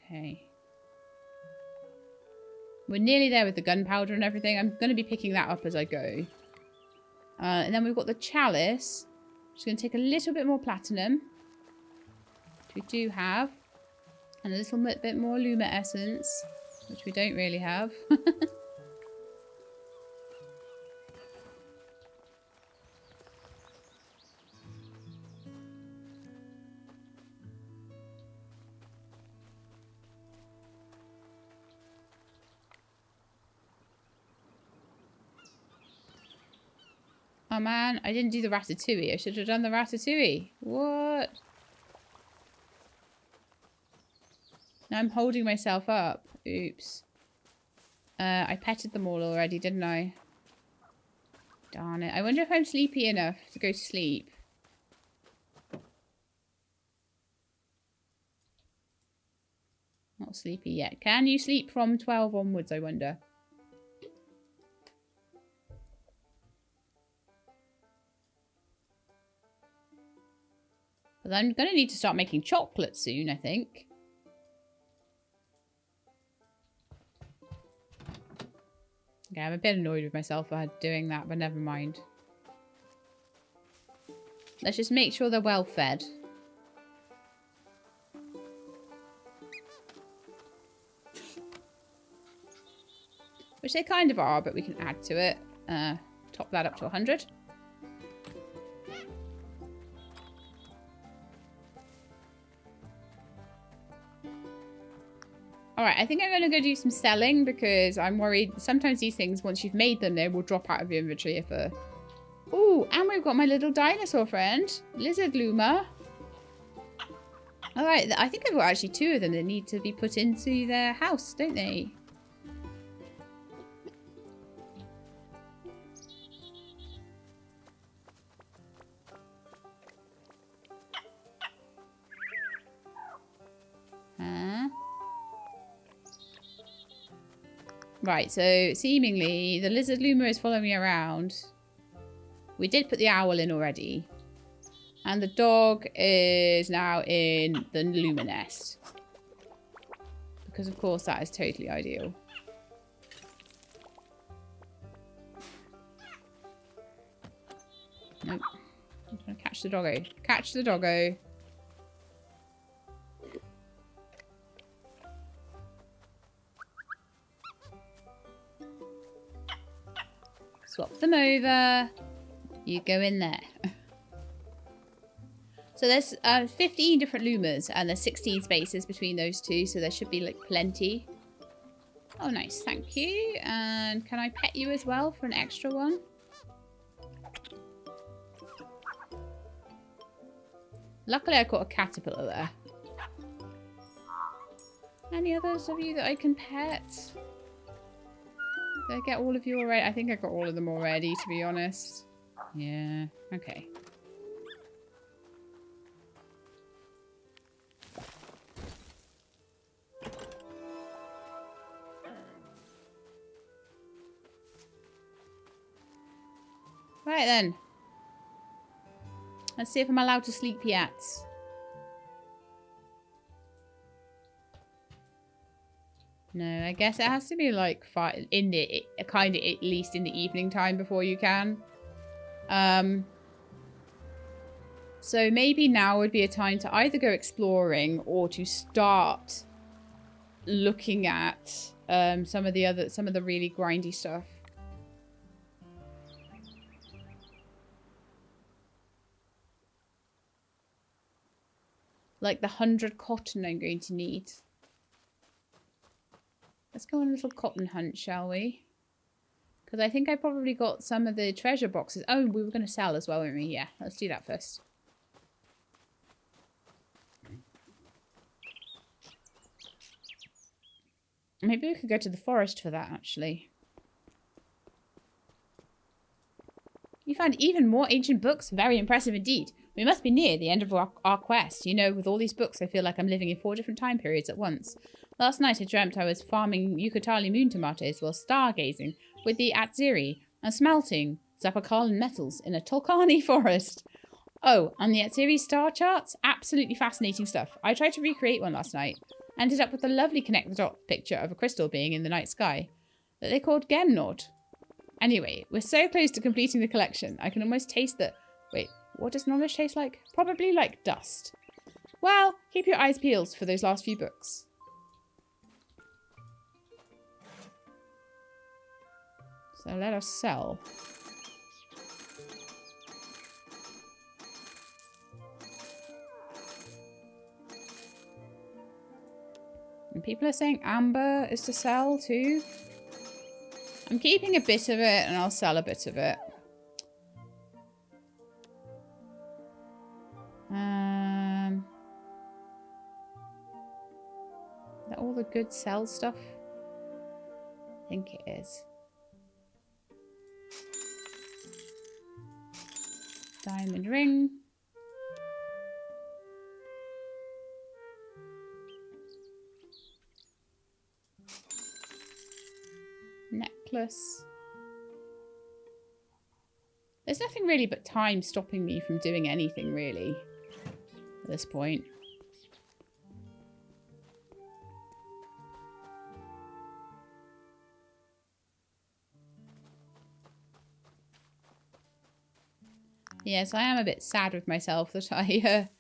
Okay. We're nearly there with the gunpowder and everything. I'm going to be picking that up as I go. And then we've got the chalice. Just going to take a little bit more platinum, which we do have. And a little bit more Luma essence, which we don't really have. Oh man, I didn't do the ratatouille. I should have done the ratatouille. What? Now I'm holding myself up. Oops. I petted them all already, didn't I? Darn it. I wonder if I'm sleepy enough to go to sleep. Not sleepy yet. Can you sleep from 12 onwards, I wonder? But I'm going to need to start making chocolate soon, I think. Okay, I'm a bit annoyed with myself for doing that, but never mind. Let's just make sure they're well fed. Which they kind of are, but we can add to it. Top that up to 100. Alright, I think I'm going to go do some selling because I'm worried sometimes these things, once you've made them, they will drop out of your inventory if a... Ooh, and we've got my little dinosaur friend, Lizard Luma. Alright, I think I've got actually 2 of them that need to be put into their house, don't they? Right, so seemingly the Lizard Luma is following me around. We did put the owl in already. And the dog is now in the Luma nest. Because of course that is totally ideal. Nope. I'm trying to catch the doggo. Catch the doggo. Swap them over. You go in there. So there's 15 different Lumas and there's 16 spaces between those two. So there should be like plenty. Oh, nice. Thank you. And can I pet you as well for an extra one? Luckily I caught a caterpillar there. Any others of you that I can pet? Did I get all of you already? I think I got all of them already, to be honest. Yeah, okay. Right then. Let's see if I'm allowed to sleep yet. No, I guess it has to be like in the kind of at least in the evening time before you can. So maybe now would be a time to either go exploring or to start looking at some of the really grindy stuff. Like the 100 cotton I'm going to need. Let's go on a little cotton hunt, shall we? Because I think I probably got some of the treasure boxes. Oh, we were going to sell as well, weren't we? Yeah, let's do that first. Maybe we could go to the forest for that, actually. You found even more ancient books. Very impressive indeed. We must be near the end of our quest. You know, with all these books, I feel like I'm living in 4 different time periods at once. Last night I dreamt I was farming Yucatali moon tomatoes while stargazing with the Atziri and smelting Zapakalan metals in a Tulkani forest. Oh, and the Atziri star charts? Absolutely fascinating stuff. I tried to recreate one last night. Ended up with a lovely connect-the-dot picture of a crystal being in the night sky that they called Gemnod. Anyway, we're so close to completing the collection. I can almost taste the... Wait, what does knowledge taste like? Probably like dust. Well, keep your eyes peeled for those last few books. So let us sell. And people are saying amber is to sell too. I'm keeping a bit of it and I'll sell a bit of it. Is that all the good sell stuff? I think it is. Diamond ring. Necklace. There's nothing really but time stopping me from doing anything really at this point. Yes, I am a bit sad with myself that I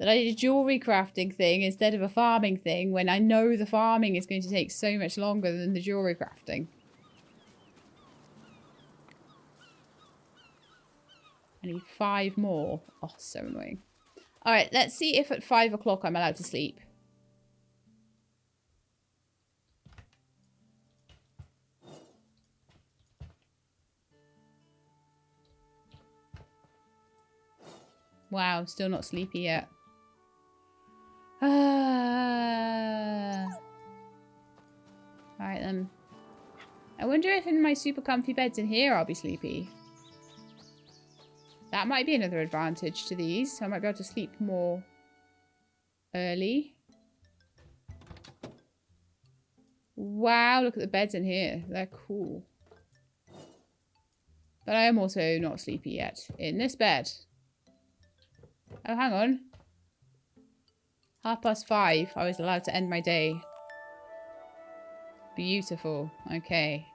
did a jewellery crafting thing instead of a farming thing when I know the farming is going to take so much longer than the jewellery crafting. I need 5 more. Oh, so annoying. Alright, let's see if at 5 o'clock I'm allowed to sleep. Wow, still not sleepy yet. Alright then. I wonder if in my super comfy beds in here I'll be sleepy. That might be another advantage to these. I might be able to sleep more early. Wow, look at the beds in here. They're cool. But I am also not sleepy yet. In this bed. Oh, hang on. 5:30. I was allowed to end my day. Beautiful. Okay.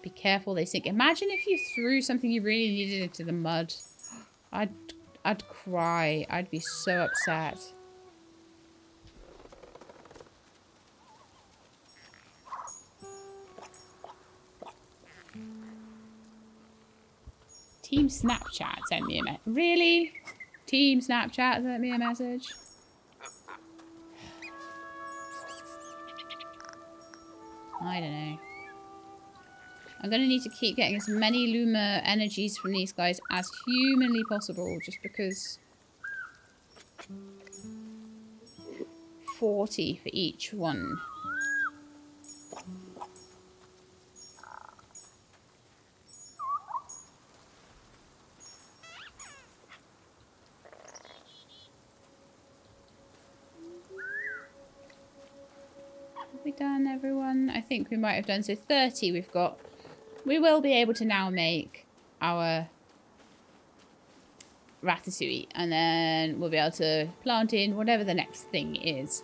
Be careful, they sink. Imagine if you threw something you really needed into the mud. I'd cry. I'd be so upset. Team Snapchat sent me a message. Really? Team Snapchat sent me a message? I don't know. I'm going to need to keep getting as many Luma energies from these guys as humanly possible, just because 40 for each one. Have we done everyone? I think we might have done. So 30 we've got. We will be able to now make our ratatouille, and then we'll be able to plant in whatever the next thing is.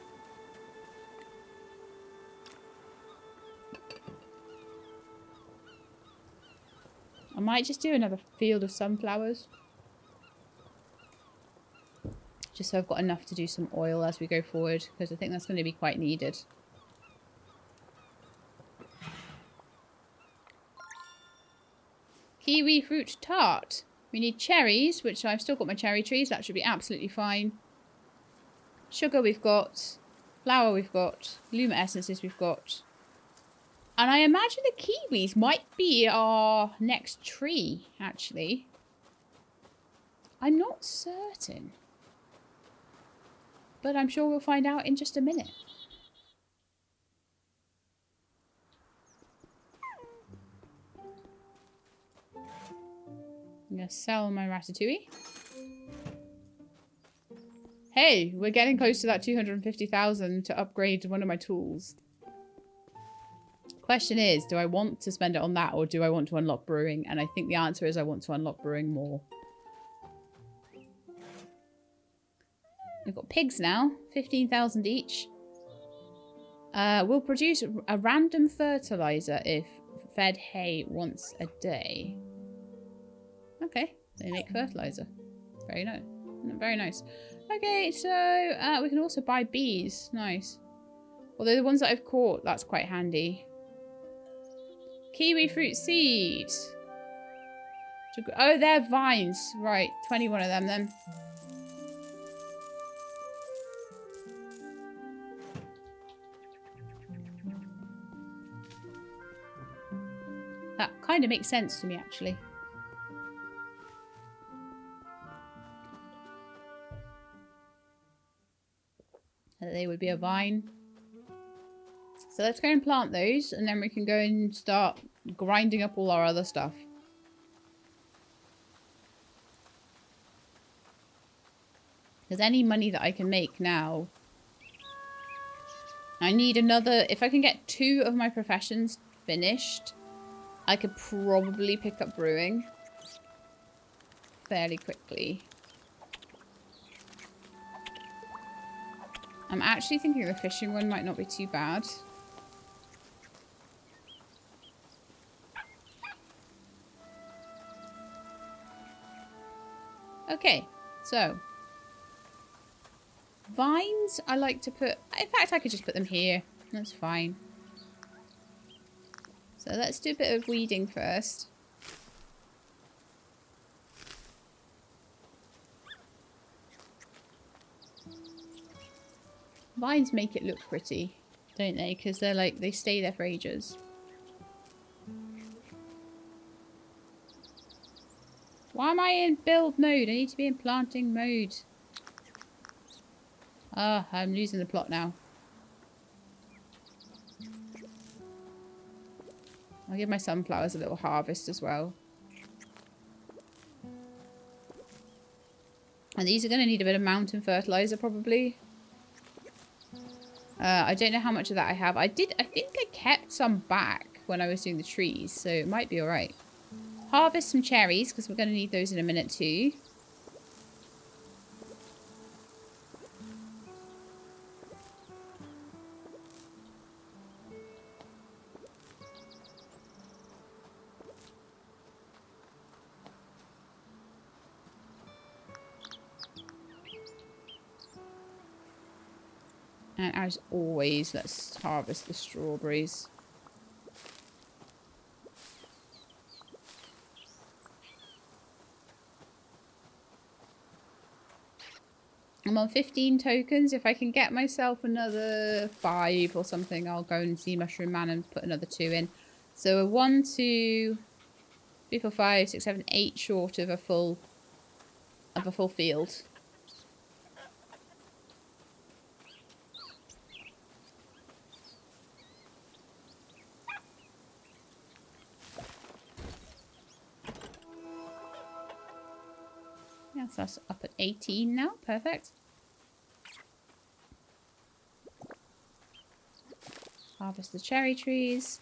I might just do another field of sunflowers. Just so I've got enough to do some oil as we go forward, because I think that's going to be quite needed. Kiwi fruit tart. We need cherries, which I've still got my cherry trees. That should be absolutely fine. Sugar we've got. Flour we've got. Luma essences we've got. And I imagine the kiwis might be our next tree, actually. I'm not certain. But I'm sure we'll find out in just a minute. I'm going to sell my ratatouille. Hey, we're getting close to that 250,000 to upgrade one of my tools. Question is, do I want to spend it on that or do I want to unlock brewing? And I think the answer is I want to unlock brewing more. We've got pigs now, 15,000 each. We'll produce a random fertilizer if fed hay once a day. Okay, they make fertilizer. Very nice. Very nice. Okay, so we can also buy bees. Nice. Although the ones that I've caught, that's quite handy. Kiwi fruit seeds. Oh, they're vines. Right, 21 of them then. That kind of makes sense to me, actually. That they would be a vine. So let's go and plant those, and then we can go and start grinding up all our other stuff. Because any money that I can make now... I need another... If I can get 2 of my professions finished, I could probably pick up brewing fairly quickly. I'm actually thinking the fishing one might not be too bad. Okay, so vines I like to put... In fact, I could just put them here. That's fine. So let's do a bit of weeding first. Vines make it look pretty, don't they? Because they're like, they stay there for ages. Why am I in build mode? I need to be in planting mode. Ah, I'm losing the plot now. I'll give my sunflowers a little harvest as well. And these are going to need a bit of mountain fertilizer probably. I don't know how much of that I have. I think I kept some back when I was doing the trees, so it might be alright. Harvest some cherries, because we're going to need those in a minute too. And as always, let's harvest the strawberries. I'm on 15 tokens. If I can get myself another 5 or something, I'll go and see Mushroom Man and put another 2 in. So we're 1, 2, 3, 4, 5, 6, 7, 8 short of a full field. Yes, that's up at 18 now. Perfect. Harvest the cherry trees.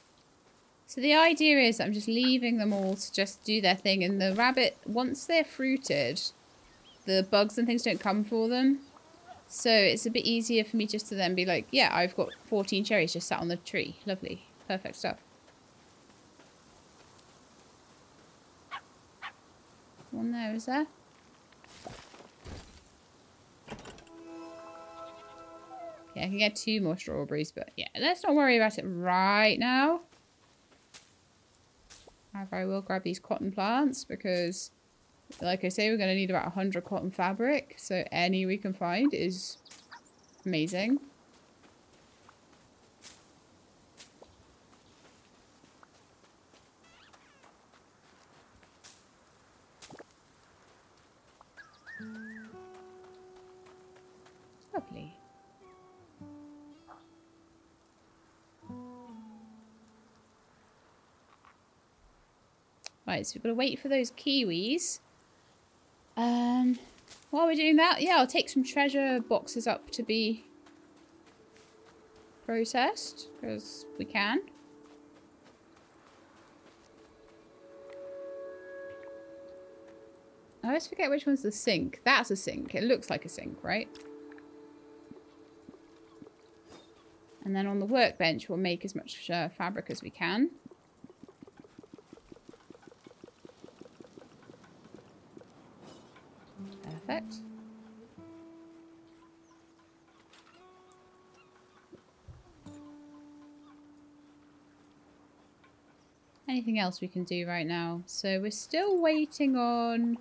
So the idea is I'm just leaving them all to just do their thing. And the rabbit, once they're fruited, the bugs and things don't come for them. So it's a bit easier for me just to then be like, yeah, I've got 14 cherries just sat on the tree. Lovely. Perfect stuff. One there, is there? Yeah, I can get 2 more strawberries, but yeah, let's not worry about it right now. However, I will grab these cotton plants because, like I say, we're going to need about 100 cotton fabric. So any we can find is amazing. Right, so we've got to wait for those kiwis. While we're doing that, yeah, I'll take some treasure boxes up to be processed, because we can. I always forget which one's the sink. That's a sink. It looks like a sink, right? And then on the workbench, we'll make as much fabric as we can. Perfect. Anything else we can do right now? So we're still waiting on...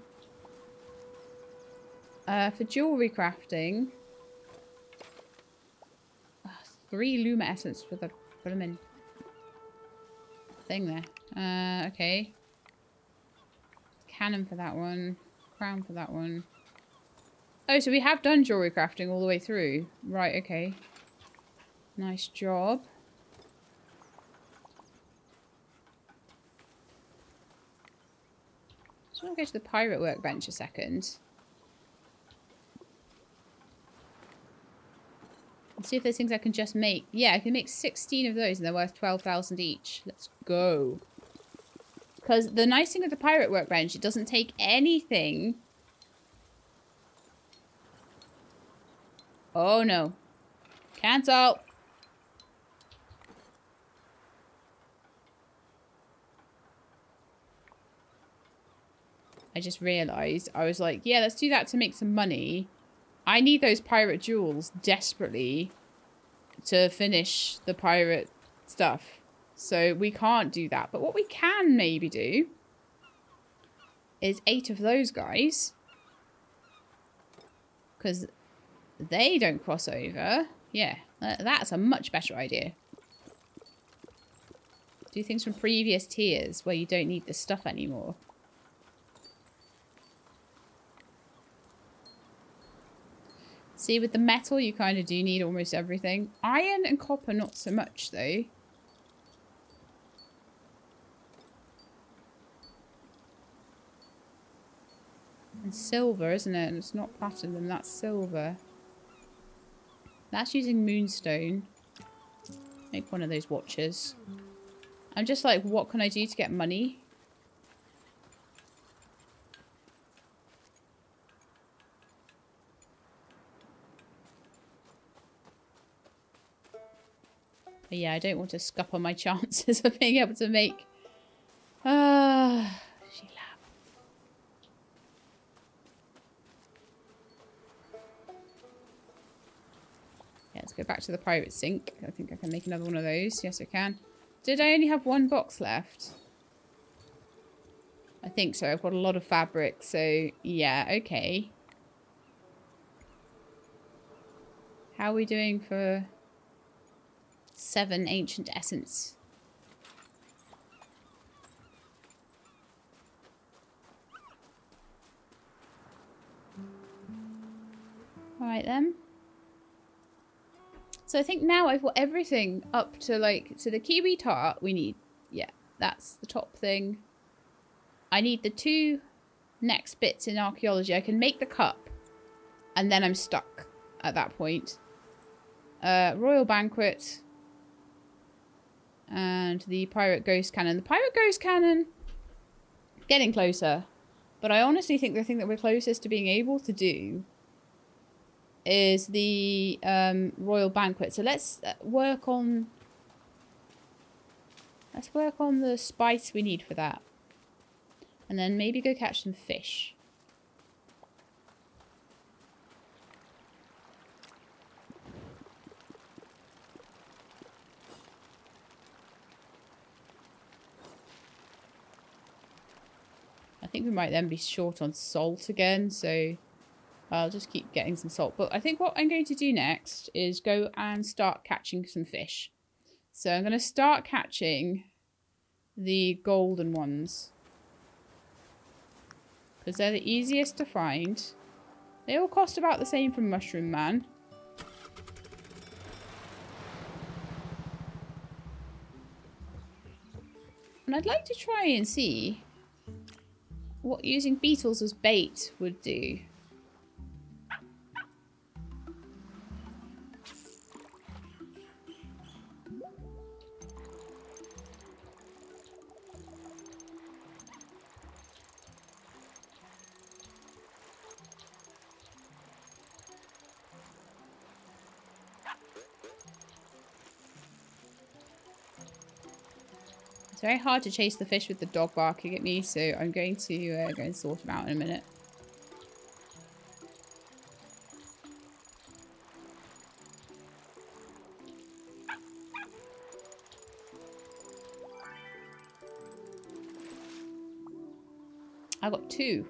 for jewellery crafting. 3 Luma essence for the... Put them in. Thing there. Okay. Cannon for that one. Crown for that one. Oh, so we have done jewellery crafting all the way through. Right, okay. Nice job. Just want to go to the pirate workbench a second. And see if there's things I can just make. Yeah, I can make 16 of those and they're worth 12,000 each. Let's go. Because the nice thing with the pirate workbench, it doesn't take anything. Oh no. Cancel. I just realised, I was like, yeah, let's do that to make some money. I need those pirate jewels desperately to finish the pirate stuff. So we can't do that. But what we can maybe do is 8 of those guys. Because they don't cross over. Yeah, that's a much better idea. Do things from previous tiers where you don't need the stuff anymore. See, with the metal, you kind of do need almost everything. Iron and copper, not so much, though. And silver, isn't it? And it's not platinum, that's silver. That's using moonstone. Make one of those watches. I'm just like, what can I do to get money? But yeah, I don't want to scup on my chances of being able to make... Yeah, let's go back to the pirate sink. I think I can make another one of those. Yes, I can. Did I only have 1 box left? I think so. I've got a lot of fabric, so yeah, okay. How are we doing for 7 ancient essence? Alright then. So I think now I've got everything up to like, so the kiwi tart we need, yeah, that's the top thing. I need the 2 next bits in archaeology. I can make the cup and then I'm stuck at that point. Royal banquet and the pirate ghost cannon. The pirate ghost cannon, getting closer, but I honestly think the thing that we're closest to being able to do is the royal banquet. So let's work on the spice we need for that, and then maybe go catch some fish. I think we might then be short on salt again, so I'll just keep getting some salt. But I think what I'm going to do next is go and start catching some fish. So I'm going to start catching the golden ones, because they're the easiest to find. They all cost about the same from Mushroom Man. And I'd like to try and see what using beetles as bait would do. It's very hard to chase the fish with the dog barking at me, so I'm going to go and sort them out in a minute. I got 2.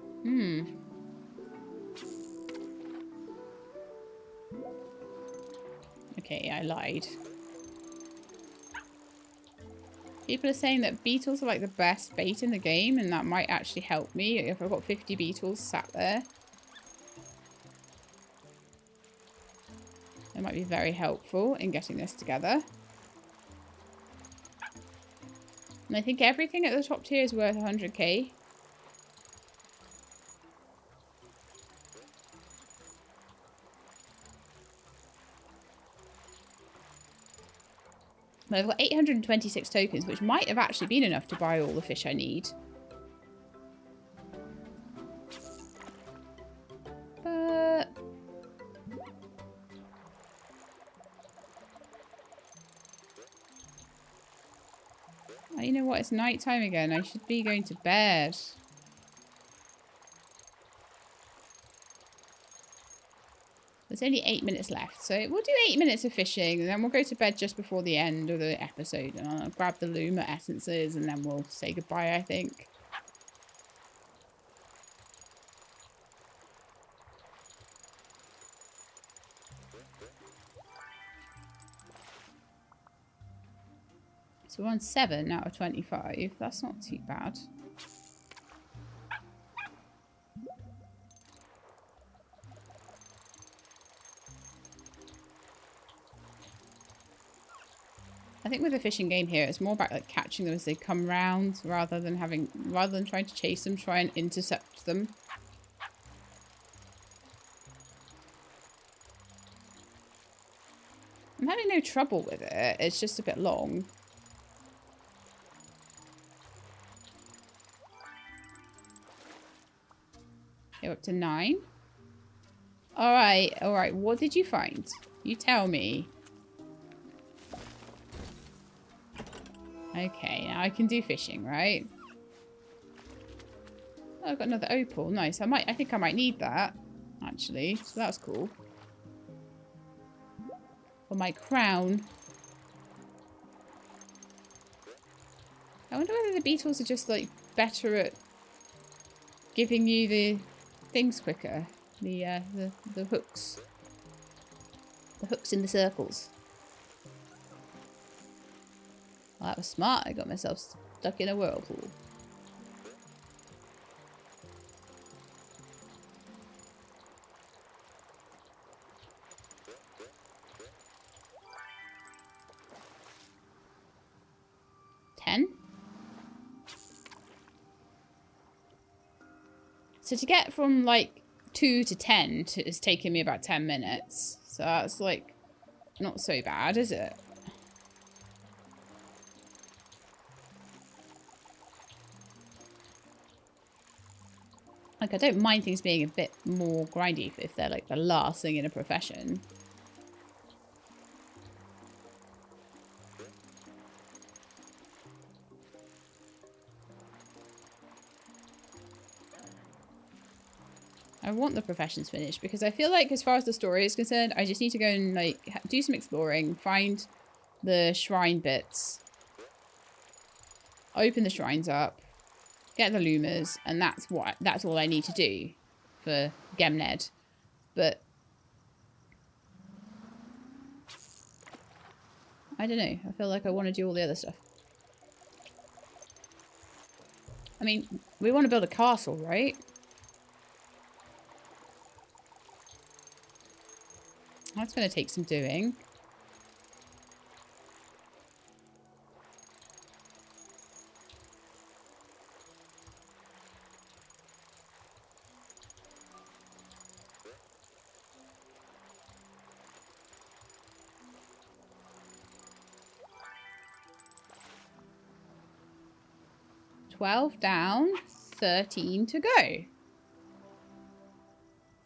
Okay, I lied. People are saying that beetles are like the best bait in the game, and that might actually help me if I've got 50 beetles sat there. It might be very helpful in getting this together. And I think everything at the top tier is worth 100k. But I've got 826 tokens, which might have actually been enough to buy all the fish I need. But oh, you know what? It's night time again. I should be going to bed. There's only 8 minutes left, so we'll do 8 minutes of fishing, and then we'll go to bed just before the end of the episode, and I'll grab the Luma essences, and then we'll say goodbye, I think. So we're on 7 out of 25. That's not too bad. I think with the fishing game here, it's more about like catching them as they come round rather than trying to chase them, try and intercept them. I'm having no trouble with it. It's just a bit long. Okay, up to 9. Alright, alright. What did you find? You tell me. Okay, now I can do fishing, right? Oh, I've got another opal. Nice. I think I might need that, actually. So that's cool. For my crown. I wonder whether the beetles are just, like, better at giving you the things quicker. The hooks. The hooks in the circles. Well, that was smart. I got myself stuck in a whirlpool. So to get from like 2 to 10 it's taken me about 10 minutes. So that's like not so bad, is it? Like, I don't mind things being a bit more grindy if they're like the last thing in a profession. I want the professions finished because I feel like as far as the story is concerned, I just need to go and like do some exploring, find the shrine bits, open the shrines up, get the Lumas, and that's all I need to do for Gemnod. But I don't know. I feel like I want to do all the other stuff. I mean, we want to build a castle, right? That's going to take some doing. 12 down, 13 to go.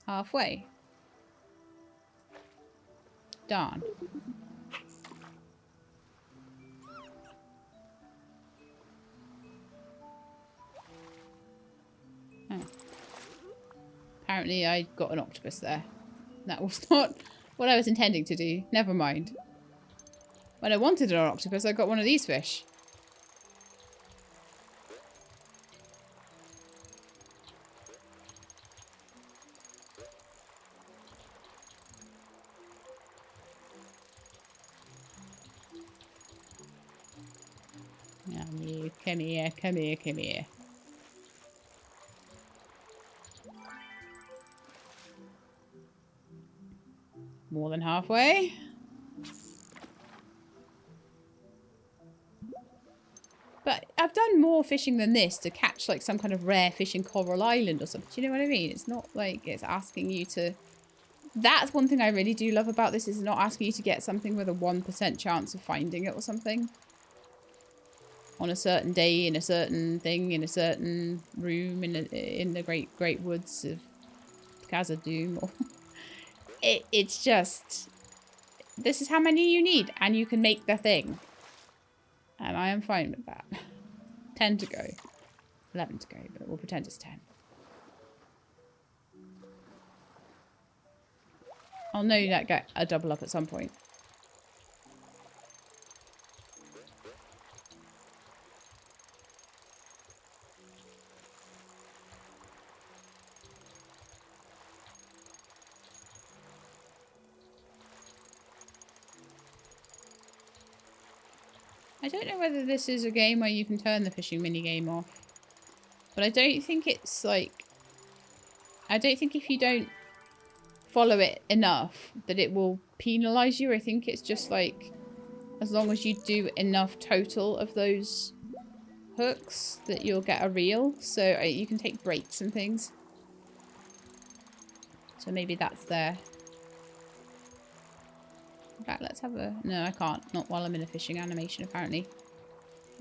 Halfway. Darn. Oh. Apparently I got an octopus there. That was not what I was intending to do. Never mind. When I wanted an octopus, I got one of these fish. Come here, come here, come here. More than halfway. But I've done more fishing than this to catch like some kind of rare fish in Coral Island or something. Do you know what I mean? It's not like it's asking you to... That's one thing I really do love about this, is not asking you to get something with a 1% chance of finding it or something. On a certain day, in a certain thing, in a certain room, in the great woods of Khazad-dûm. Or it's just... This is how many you need, and you can make the thing. And I am fine with that. 10 to go. 11 to go, but we'll pretend it's 10. I'll know that get a double up at some point. I don't know whether this is a game where you can turn the fishing minigame off. But I don't think it's like... I don't think if you don't follow it enough that it will penalise you. I think it's just like... As long as you do enough total of those hooks that you'll get a reel. So you can take breaks and things. So maybe that's there. In fact, let's have a... No, I can't. Not while I'm in a fishing animation, apparently.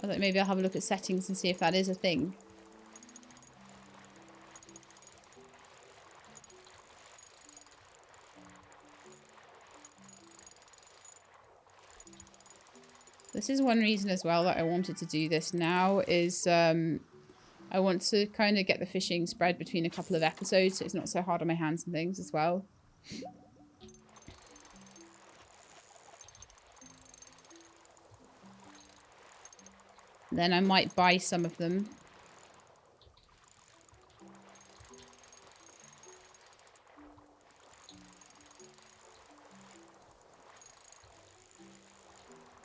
I thought maybe I'll have a look at settings and see if that is a thing. This is one reason as well that I wanted to do this now is I want to kind of get the fishing spread between a couple of episodes so it's not so hard on my hands and things as well. Then I might buy some of them.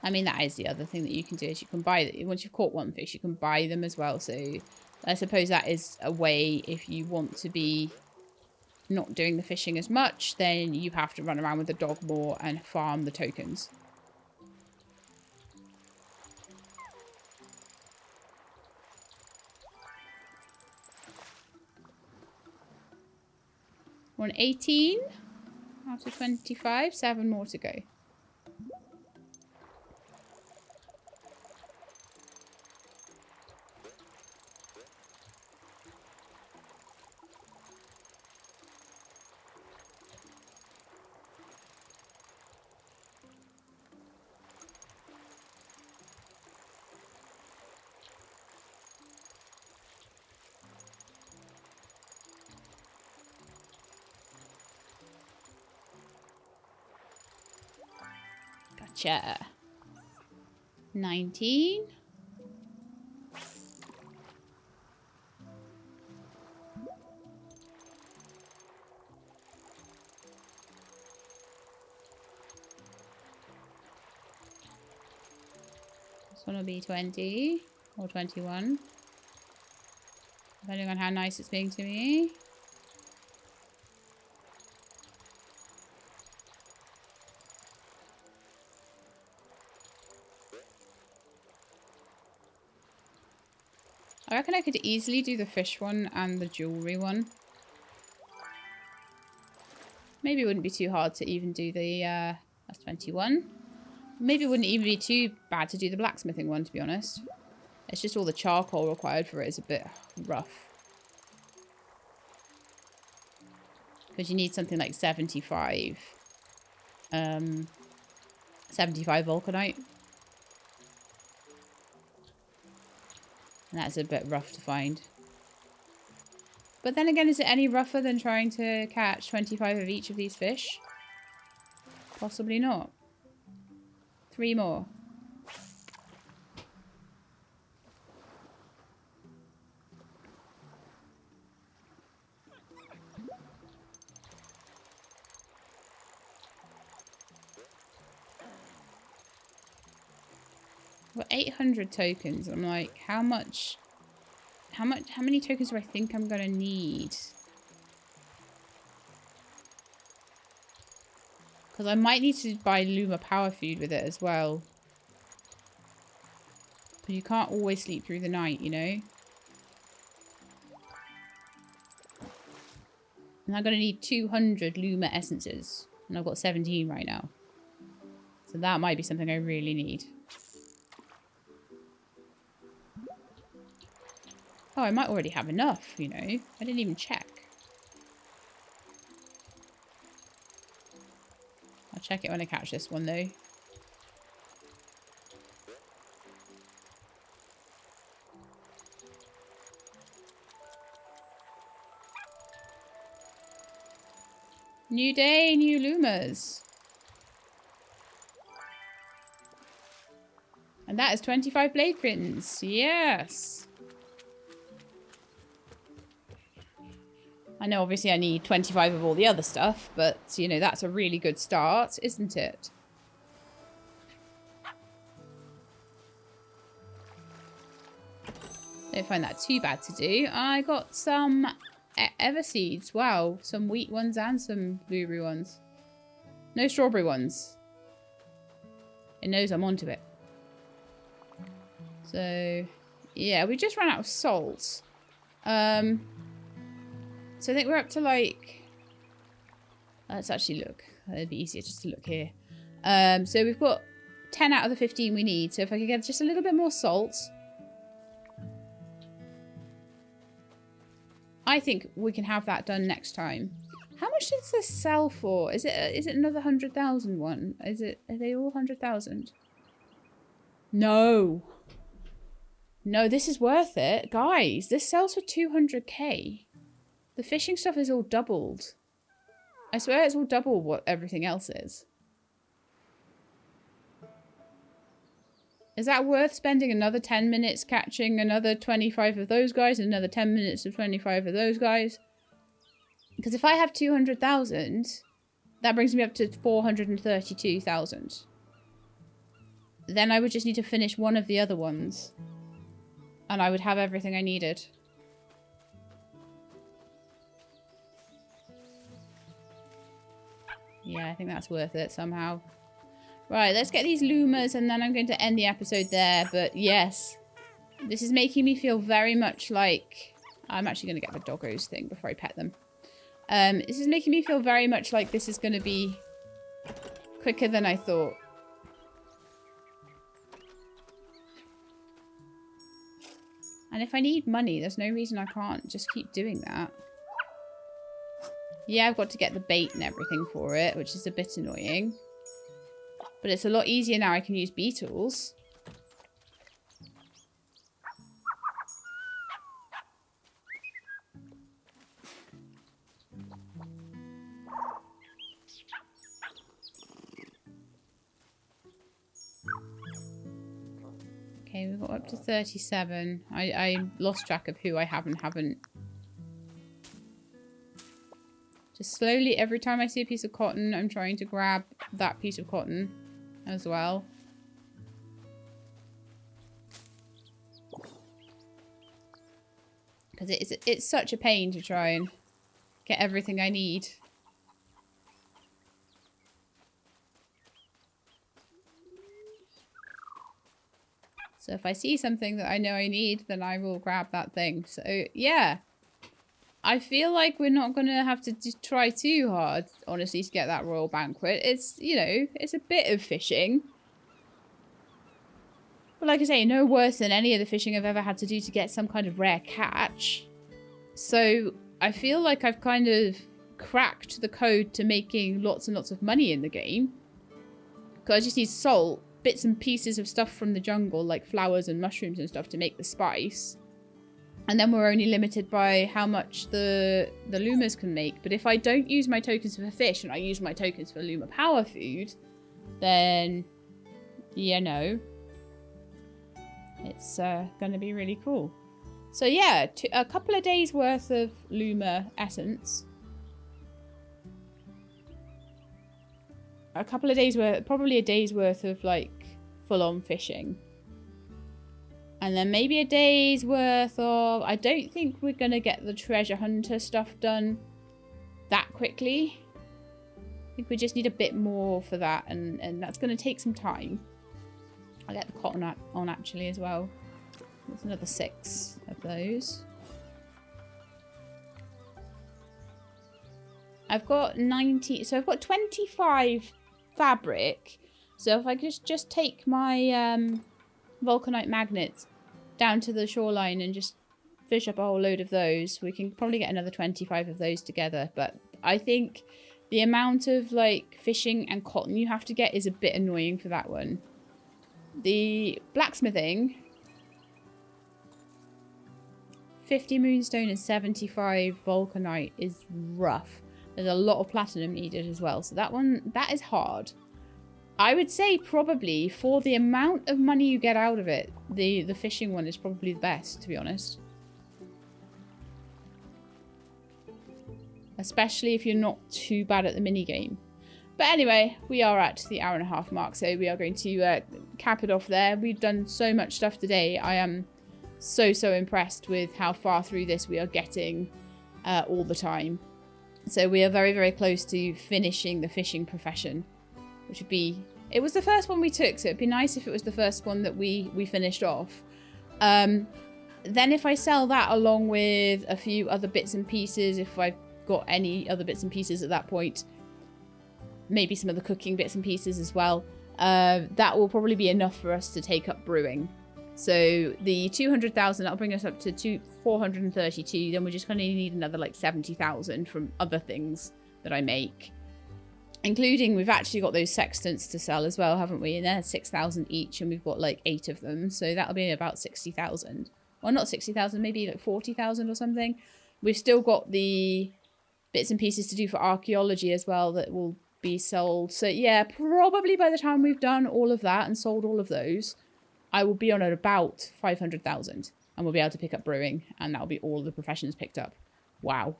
I mean, that is the other thing that you can do is you can buy them. Once you've caught one fish, you can buy them as well. So I suppose that is a way if you want to be not doing the fishing as much, then you have to run around with the dog more and farm the tokens. We're on 18 out of 25, 7 more to go. Gotcha. 19. This one will be 20 or 21. Depending on how nice it's being to me. I reckon I could easily do the fish one and the jewellery one. Maybe it wouldn't be too hard to even do the, that's 21. Maybe it wouldn't even be too bad to do the blacksmithing one, to be honest. It's just all the charcoal required for it is a bit rough. Because you need something like 75. 75 vulcanite. And that's a bit rough to find. But then again, is it any rougher than trying to catch 25 of each of these fish? Possibly not. 3 more. Well, 800 tokens. I'm like, how many tokens do I think I'm gonna need? Because I might need to buy Luma power food with it as well. But you can't always sleep through the night, you know? And I'm gonna need 200 Luma essences. And I've got 17 right now. So that might be something I really need. Oh, I might already have enough, you know. I didn't even check. I'll check it when I catch this one, though. New day, new Lumas. And that is 25 blade fins. Yes. I know, obviously, I need 25 of all the other stuff, but, you know, that's a really good start, isn't it? Don't find that too bad to do. I got some ever seeds. Wow, some wheat ones and some blueberry ones. No strawberry ones. It knows I'm onto it. So, yeah, we just ran out of salt. So I think we're up to like... Let's actually look. It'd be easier just to look here. So we've got 10 out of the 15 we need. So if I could get just a little bit more salt... I think we can have that done next time. How much does this sell for? Is it another 100,000 one? Are they all 100,000? No. No, this is worth it. Guys, this sells for 200k. The fishing stuff is all doubled. I swear it's all double what everything else is. Is that worth spending another 10 minutes catching another 25 of those guys and another 10 minutes of 25 of those guys? Because if I have 200,000, that brings me up to 432,000. Then I would just need to finish one of the other ones. And I would have everything I needed. Yeah, I think that's worth it somehow. Right, let's get these Lumas and then I'm going to end the episode there. But yes, this is making me feel very much like... I'm actually going to get the doggos thing before I pet them. This is making me feel very much like this is going to be quicker than I thought. And if I need money, there's no reason I can't just keep doing that. Yeah, I've got to get the bait and everything for it, which is a bit annoying. But it's a lot easier now I can use beetles. Okay, we've got up to 37. I lost track of who I have and haven't. Just slowly, every time I see a piece of cotton, I'm trying to grab that piece of cotton as well. Because it's such a pain to try and get everything I need. So if I see something that I know I need, then I will grab that thing. So, yeah. I feel like we're not going to have to try too hard, honestly, to get that royal banquet. It's, you know, it's a bit of fishing. But like I say, no worse than any of the fishing I've ever had to do to get some kind of rare catch. So I feel like I've kind of cracked the code to making lots and lots of money in the game. Because I just need salt, bits and pieces of stuff from the jungle, like flowers and mushrooms and stuff to make the spice. And then we're only limited by how much the Lumas can make. But if I don't use my tokens for fish and I use my tokens for Luma power food, then, you know, it's going to be really cool. So yeah, a couple of days worth of Luma essence. A couple of days worth, probably a day's worth of like full-on fishing. And then maybe a day's worth of... I don't think we're going to get the treasure hunter stuff done that quickly. I think we just need a bit more for that. And that's going to take some time. I'll get the cotton on actually as well. There's another 6 of those. I've got 90... So I've got 25 fabric. So if I just take my vulcanite magnets down to the shoreline and just fish up a whole load of those, we can probably get another 25 of those together. But I think the amount of like fishing and cotton you have to get is a bit annoying for that one. The blacksmithing, 50 moonstone and 75 vulcanite is rough. There's a lot of platinum needed as well, so that is hard. I would say probably for the amount of money you get out of it, the fishing one is probably the best, to be honest. Especially if you're not too bad at the minigame. But anyway, we are at the hour-and-a-half mark, so we are going to cap it off there. We've done so much stuff today. I am so impressed with how far through this we are getting all the time. So we are very, very close to finishing the fishing profession, which would be... It was the first one we took, so it'd be nice if it was the first one that we finished off. Then if I sell that along with a few other bits and pieces, if I've got any other bits and pieces at that point, maybe some of the cooking bits and pieces as well, that will probably be enough for us to take up brewing. So the 200,000, that'll bring us up to 432. Then we're just going to need another like 70,000 from other things that I make. Including, we've actually got those sextants to sell as well, haven't we? And they're 6,000 each, and we've got like 8 of them. So that'll be about 60,000. Well, not 60,000, maybe like 40,000 or something. We've still got the bits and pieces to do for archaeology as well that will be sold. So yeah, probably by the time we've done all of that and sold all of those, I will be on at about 500,000. And we'll be able to pick up brewing, and that'll be all the professions picked up. Wow.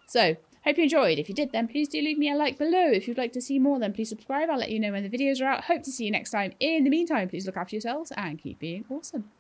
So, hope you enjoyed. If you did, then please do leave me a like below. If you'd like to see more, then please subscribe. I'll let you know when the videos are out. Hope to see you next time. In the meantime, please look after yourselves and keep being awesome.